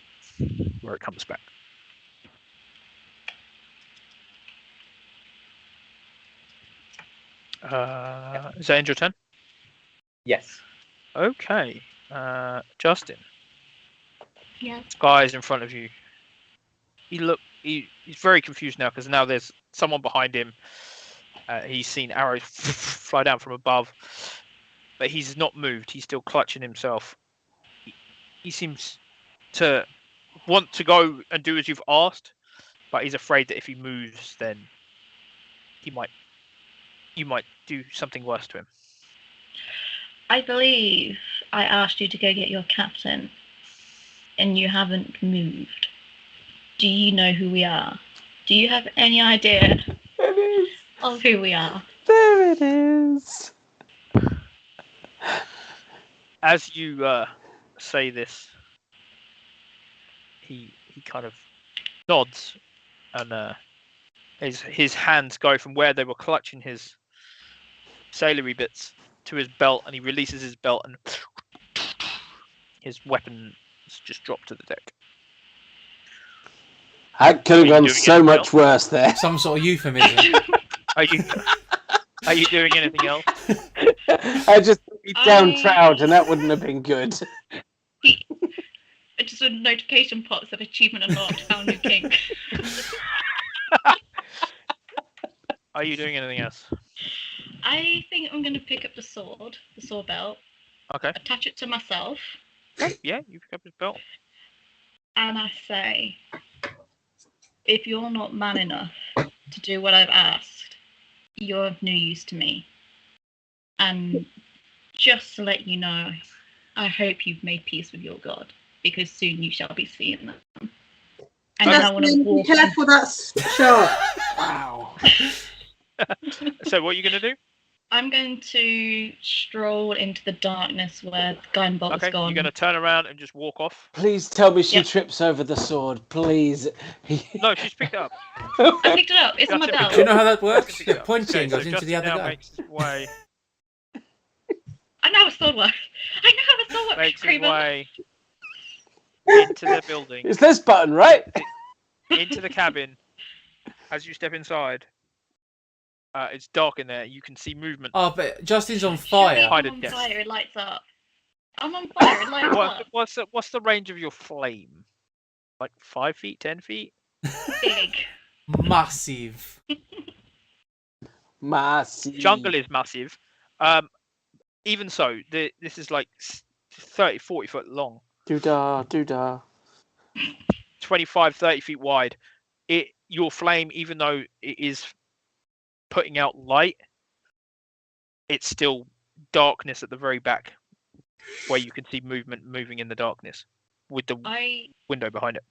where it comes back. Is that end your turn? Yes. Okay. Justin. Yeah. This guy is in front of you. He's very confused now because now there's someone behind him. He's seen arrows fly down from above, but he's not moved. He's still clutching himself. He seems to want to go and do as you've asked, but he's afraid that if he moves, then you might do something worse to him. I believe I asked you to go get your captain, and you haven't moved. Do you know who we are? Do you have any idea of who we are? There it is. As you say this, he kind of nods, and his hands go from where they were clutching his sailory bits to his belt, and he releases his belt, and his weapons just drop to the deck. That could have gone doing so anything much else? worse there. Some sort of euphemism. Are you doing anything else? I just down trout, and that wouldn't have been good. Just a notification pops of achievement unlocked, found new kink. Are you doing anything else? I think I'm going to pick up the sword belt, Okay. attach it to myself, Yeah, you pick up his belt. and I say, if you're not man enough to do what I've asked, you're of no use to me. And just to let you know, I hope you've made peace with your god, because soon you shall be seeing them. And I want to Be walk. careful that shot. Wow. So what are you going to do? I'm going to stroll into the darkness where the gunbolt Okay, is gone. you're going to turn around and just walk off. Please tell me she Yep. trips over the sword. Please. No, she's picked it up. I picked it up. It's on my That's it. belt. Do you know how that works? Pick it You're up. pointing Okay, goes so into the Justin other now guy. makes his way, I know how a sword works. I know how a sword works, makes his Craven. way into the building, It's this button, right? into the cabin. As you step inside, it's dark in there. You can see movement. Oh, but Justin's on Surely fire. if Hide I'm it, on yes. fire, it lights up. I'm on fire, it lights up. What's the range of your flame? Like 5 feet, 10 feet? Big. Massive. Massive. Jungle is massive. Even so, this is like 30, 40 foot long. Doodah, doodah. 25, 30 feet wide. Your flame, even though it is putting out light, it's still darkness at the very back, where you can see movement moving in the darkness with the window behind it.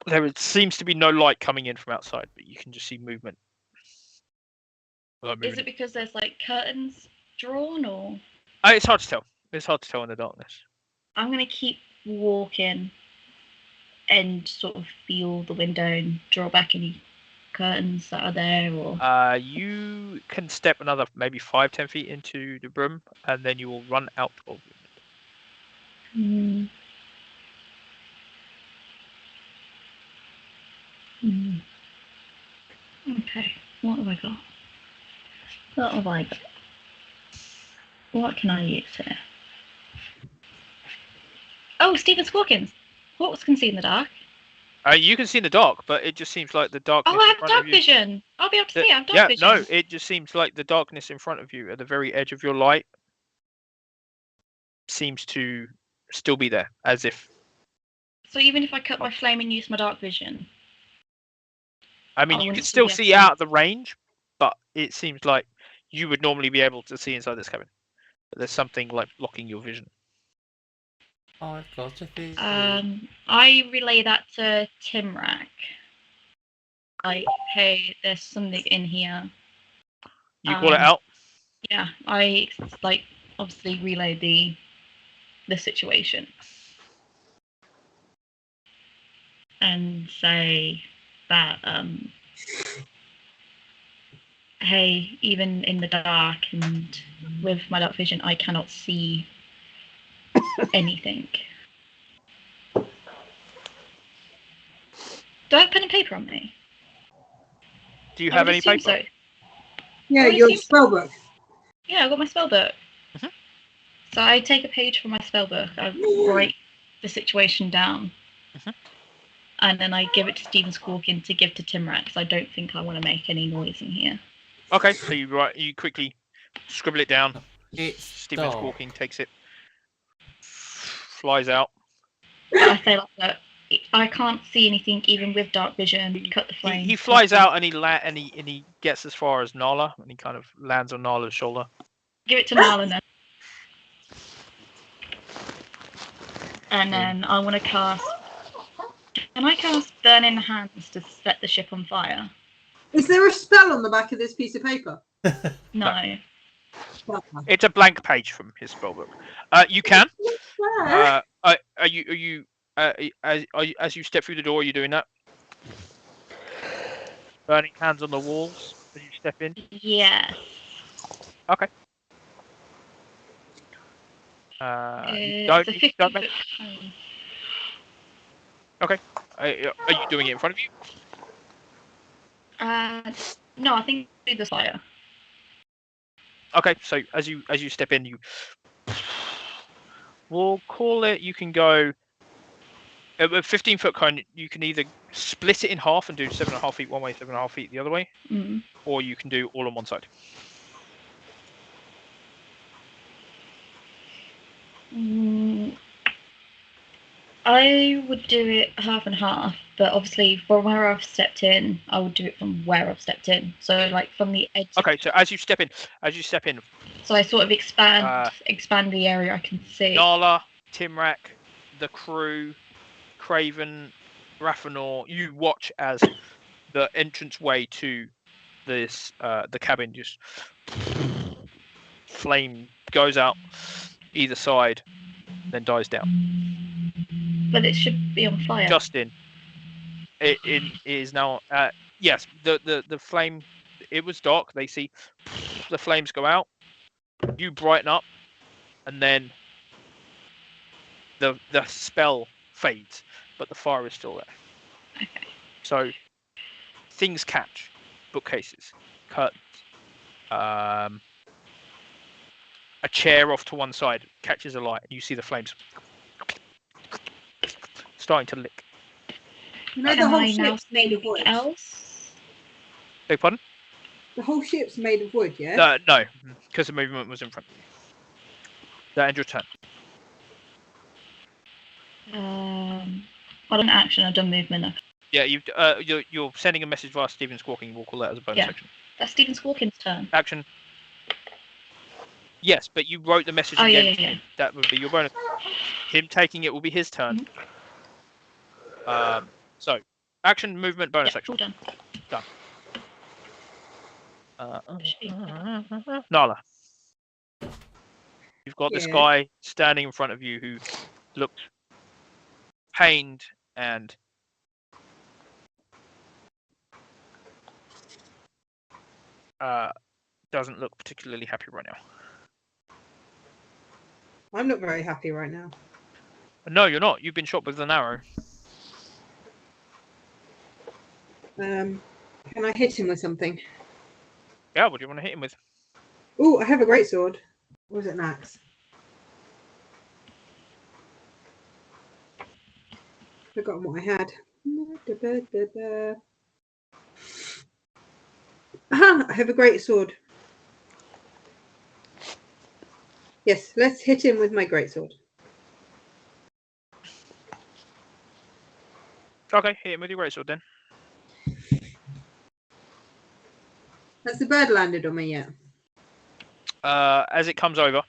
There seems to be no light coming in from outside, but you can just see movement. Is it because there's like curtains drawn, or? It's hard to tell. It's hard to tell in the darkness. I'm going to keep walking and sort of feel the window and draw back any curtains that are there, or? You can step another maybe 5-10 feet into the room, and then you will run out of it. Okay, what have I got? What can I use here? Oh, Stephen Squawkins! What can see in the dark? You can see in the dark, but it just seems like the darkness. Oh, I in have front dark of you, vision! I'll be able to see, I have dark yeah, vision. no, it just seems like the darkness in front of you, at the very edge of your light, seems to still be there, as if. So even if I cut my flame and use my dark vision? I mean, I you wouldn't can still be see able to- out of the range, but it seems like you would normally be able to see inside this cabin. But there's something like blocking your vision. I've got a vision. I relay that to Timrak. Like, hey, there's something in here. You call it out. Yeah, I like obviously relay the situation and say that hey, even in the dark and with my dark vision, I cannot see anything. Do I have pen and paper on me? Do you I have would any assume paper? so. Yeah, Oh, your it seems- spellbook. Yeah, I got my spell book. Mhm. So I take a page from my spell book, I write the situation down, Mhm. and then I give it to Stephen Squawkin to give to Timrak, because I don't think I want to make any noise in here. Okay, so you quickly scribble it down. It's Stephen dark. Squawking takes it, flies out. I say like that. I can't see anything even with dark vision. Cut the flame. He flies out and he gets as far as Nala, and he kind of lands on Nala's shoulder. Give it to Marlon then. And then I want to cast. Can I cast Burning Hands to set the ship on fire? Is there a spell on the back of this piece of paper? No. It's a blank page from his spellbook. You can. Where? Are you as you step through the door? Are you doing that? Burning hands on the walls as you step in. Yes. Okay. It's Don't a 50-foot make. cone. Okay. Are you doing it in front of you? No, I think do the fire. Okay, so as you step in, we'll call it. You can go a 15-foot cone. You can either split it in half and do 7.5 feet one way, 7.5 feet the other way, or you can do all on one side. I would do it half and half, but obviously from where I've stepped in, I would do it from where I've stepped in. So like from the edge. Okay, so as you step in, so I sort of expand the area I can see. Nala, Timrak, the crew, Craven, Raffinor, you watch as the entranceway to this the cabin just flame goes out either side, then dies down. But it should be on fire. Justin, it is now. Yes, the flame. It was dark. They see the flames go out. You brighten up, and then the spell fades, but the fire is still there. Okay. So things catch: bookcases, curtains, a chair off to one side catches a light, and you see the flames starting to lick. You know, the Can whole I now ship's made of see wood. else? Beg pardon? The whole ship's made of wood, yeah? No, because the movement was in front. That ends your turn. I've done action. I've done movement. Yeah, you're sending a message via Stephen Squawking. We'll call that as a bonus Yeah. action. That's Stephen Squawkin's turn. Action. Yes, but you wrote the message Oh, again. yeah. That would be your bonus. Him taking it will be his turn. So, action, movement, bonus Yeah, action. all done. Nala. You've got this Yeah. guy standing in front of you who looks pained and doesn't look particularly happy right now. I'm not very happy right now. No, you're not. You've been shot with an arrow. Can I hit him with something? Yeah, what do you want to hit him with? Oh, I have a greatsword. Or is it an axe? Forgotten what I had. I have a greatsword. Yes, let's hit him with my greatsword. Okay, hit him with your greatsword then. Has the bird landed on me yet? As it comes over,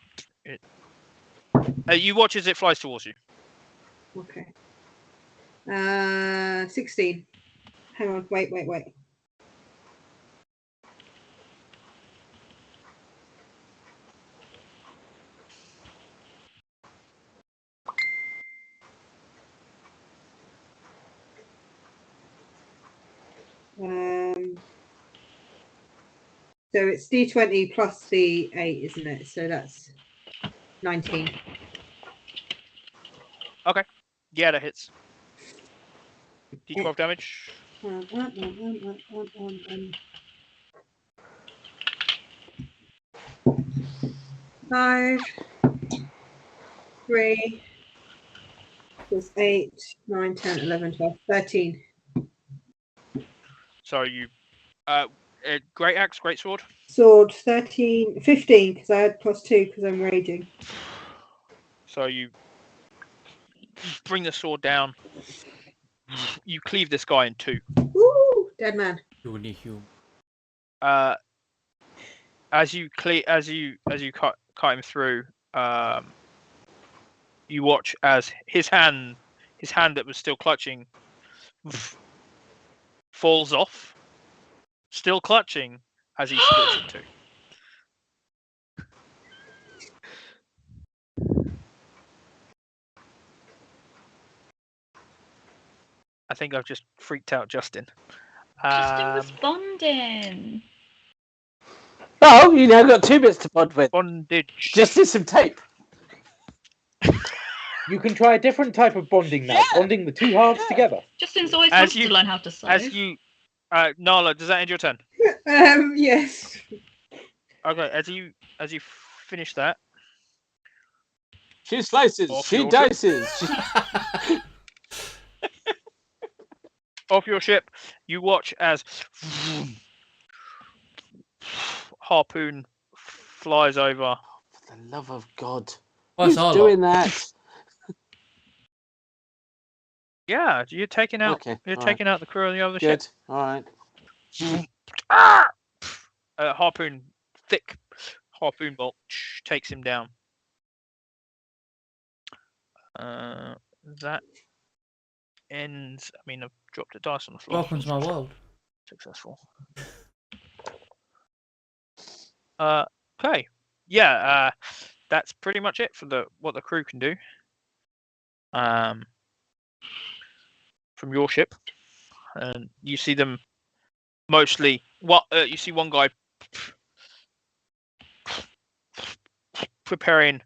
you watch as it flies towards you. Okay. 16. Hang on, wait. So it's D20 plus the 8, isn't it? So that's 19. Okay. Yeah, that hits. D12 damage. 5, 3, plus 8, 9, 10, 11, 12, 13. So you, great axe, great sword. Sword 13, 15 because I had plus 2 because I'm raging. So you bring the sword down. You cleave this guy in two. Woo! Dead man. As you cut him through, you watch as his hand that was still clutching falls off, still clutching as he splits in two. I think I've just freaked out Justin. Justin was bonding. Oh, you now got 2 bits to bond with. Bondage. Just did some tape. You can try a different type of bonding now. Bonding the two halves together. Justin's always As wanted you- to learn how to sew. As you, Nala, does that end your turn? Yes. Okay. As you as you finish that, She slices. Off She your dices. off your ship, you watch as Harpoon flies over. For the love of God. What's Who's our doing lot? that? Yeah, you're taking out. Okay, You're all taking out the crew of the other ship. Good. All right. Ah! Harpoon, thick harpoon bolt takes him down. That ends. I mean, I've dropped a dice on the floor. Welcome to my world. Successful. Okay. Yeah. That's pretty much it for what the crew can do. From your ship, and you see them mostly. You see one guy preparing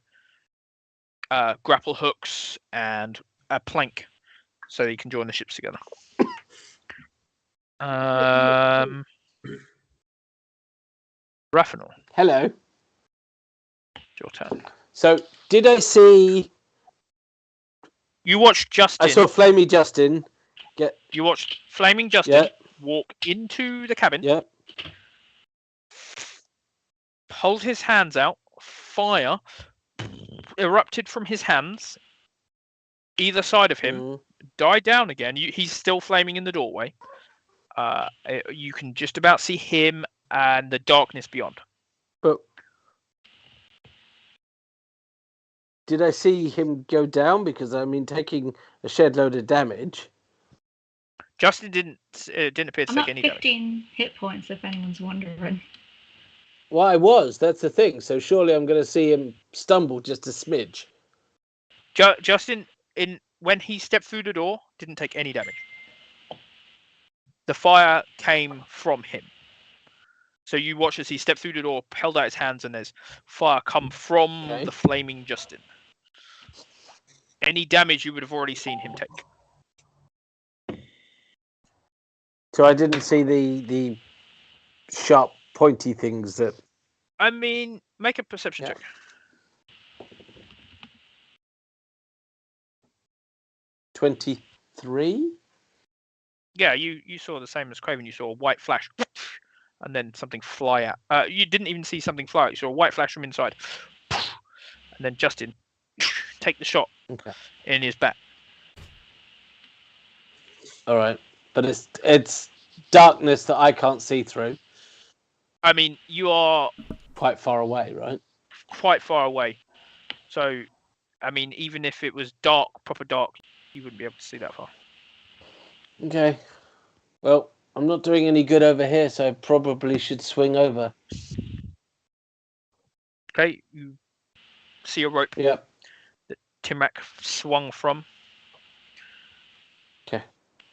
grapple hooks and a plank so that you can join the ships together. Raphael, Hello. it's your turn. So, did I see... You watched Justin. I saw Flamey Justin. You watched Flaming Justin walk into the cabin. Yeah. Hold his hands out. Fire erupted from his hands. Either side of him. Die down again. He's still flaming in the doorway. You can just about see him and the darkness beyond. But did I see him go down? Because I mean, taking a shed load of damage. Justin didn't appear to I'm take at any damage. 15 hit points, if anyone's wondering. Well, I was. That's the thing. So surely I'm going to see him stumble just a smidge. Justin, when he stepped through the door, didn't take any damage. The fire came from him. So you watch as he stepped through the door, held out his hands, and there's fire come from the flaming Justin. Any damage you would have already seen him take. So I didn't see the sharp, pointy things that... I mean, make a perception check. 23? Yeah, you saw the same as Craven. You saw a white flash, and then something fly out. You didn't even see something fly out. You saw a white flash from inside, and then Justin take the shot in his back. All right, but it's darkness that I can't see through. I mean, you are quite far away, right? Quite far away. So, I mean, even if it was dark, proper dark, you wouldn't be able to see that far. Okay. Well, I'm not doing any good over here, so I probably should swing over. Okay, you see a rope that Timrak swung from. Okay.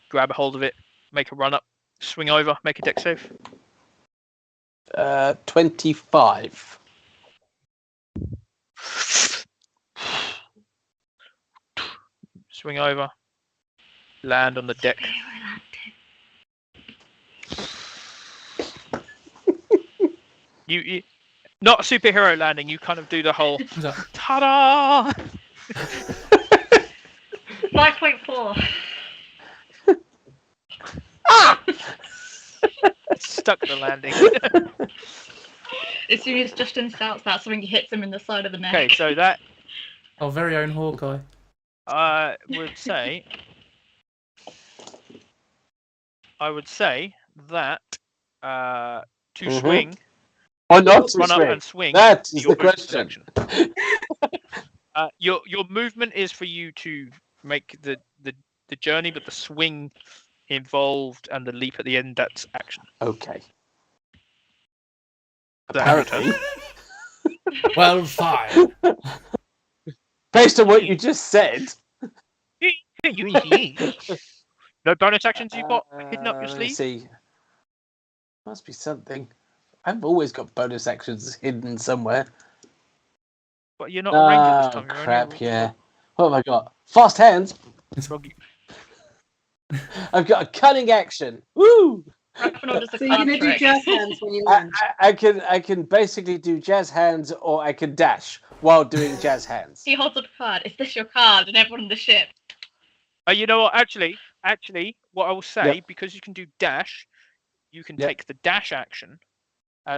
Grab a hold of it, make a run up, swing over, make a dex save. 25. Swing over, land on the deck. You not a superhero landing. You kind of do the whole ta-da. 5.4. Stuck the landing. As soon as Justin shouts that, something hits him in the side of the neck. Okay, so that our very own Hawkeye. I would say that to swing. Or not to run swing. Up and swing. That is the question. Your movement is for you to make the journey, but the swing involved and the leap at the end, that's action. Okay. Apparently. Well, fine. Based on what you just said. No bonus actions you've got hidden up your Let sleeve? me see. Must be something. I've always got bonus actions hidden somewhere. But you're not a ranger this time. You're Crap, only yeah. What have I got? Fast hands. I've got a cunning action. Woo! Raphael does a So you're card going to do trick. jazz hands when you land. I can basically do jazz hands, or I can dash while doing jazz hands. He holds up a card. Is this your card? And everyone on the ship. You know what? Actually, what I will say, Yep. because you can do dash, you can Yep. take the dash action,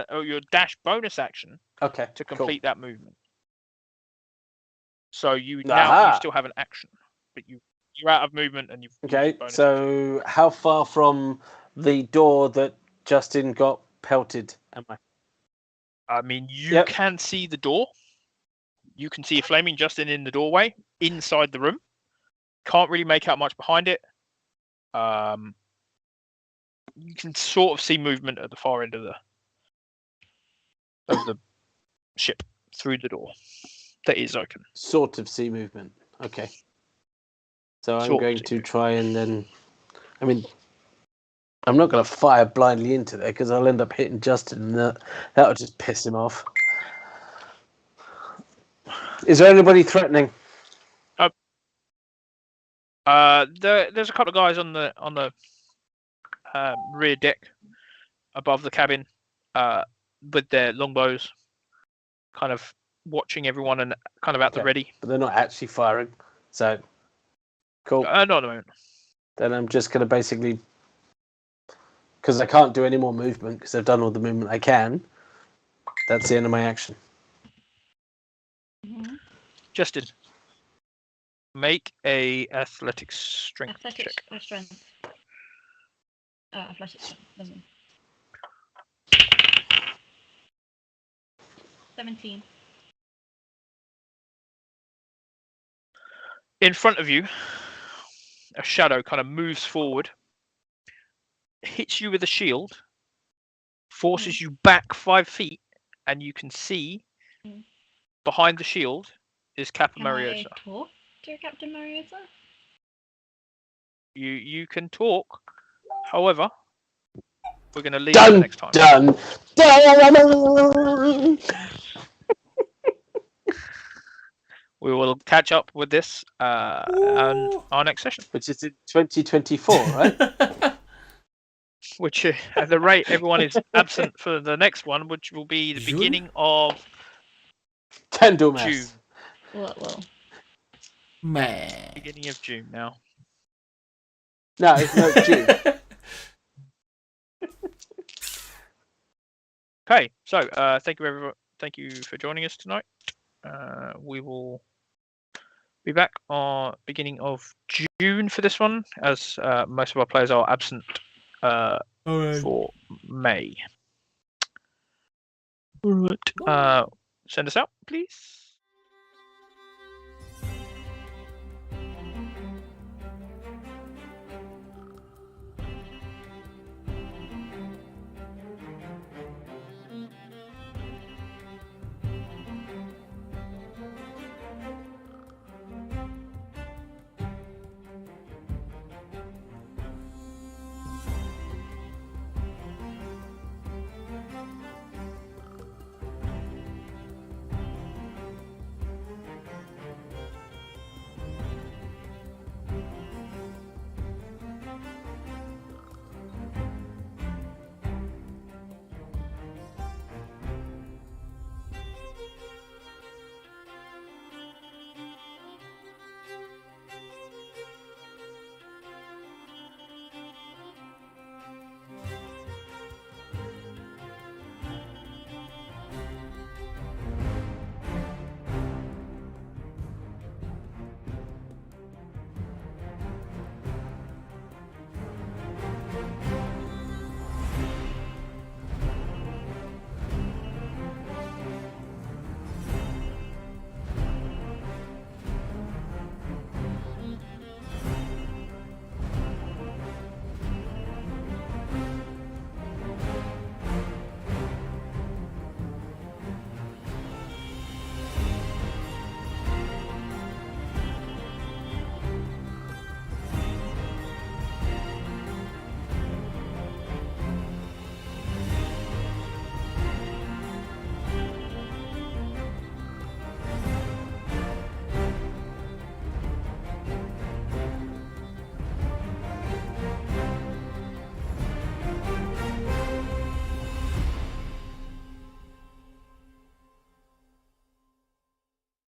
or your dash bonus action, Okay. to cool. complete that movement. So you Aha. still have an action, but you're out of movement and you've used Okay. your bonus action. So how far from the door that Justin got pelted am I? I mean, you Yep. can see the door. You can see a flaming Justin in the doorway inside the room. Can't really make out much behind it. You can sort of see movement at the far end of the ship through the door that is open. Sort of sea movement. Okay. So I'm Sort of going sea to movement. try and then. I mean, I'm not going to fire blindly into there because I'll end up hitting Justin, and that'll just piss him off. Is there anybody threatening? There's a couple of guys on the rear deck above the cabin with their longbows, kind of watching everyone and kind of at the Okay. ready. But they're not actually firing. So, cool. Not at the moment. Then I'm just going to basically, because I can't do any more movement because I've done all the movement I can. That's the end of my action. Mm-hmm. Justin, make a athletics strength Athletics check. or strength? Athletics strength. Doesn't. 17. In front of you, a shadow kind of moves forward, hits you with a shield, forces you back 5 feet, and you can see behind the shield is Captain Can Mariosa. I talk to Captain Mariosa? You can talk, however, we're going to leave it for next time. Done. We will catch up with this on our next session, Which is in 2024, right? which at the rate everyone is absent for the next one, which will be the June? beginning of Candlemas. June. Well. Man. Beginning of June now. No, June. Okay, so thank you everyone. Thank you for joining us tonight. We will be back on beginning of June for this one, as most of our players are absent for May. All right. Send us out, please.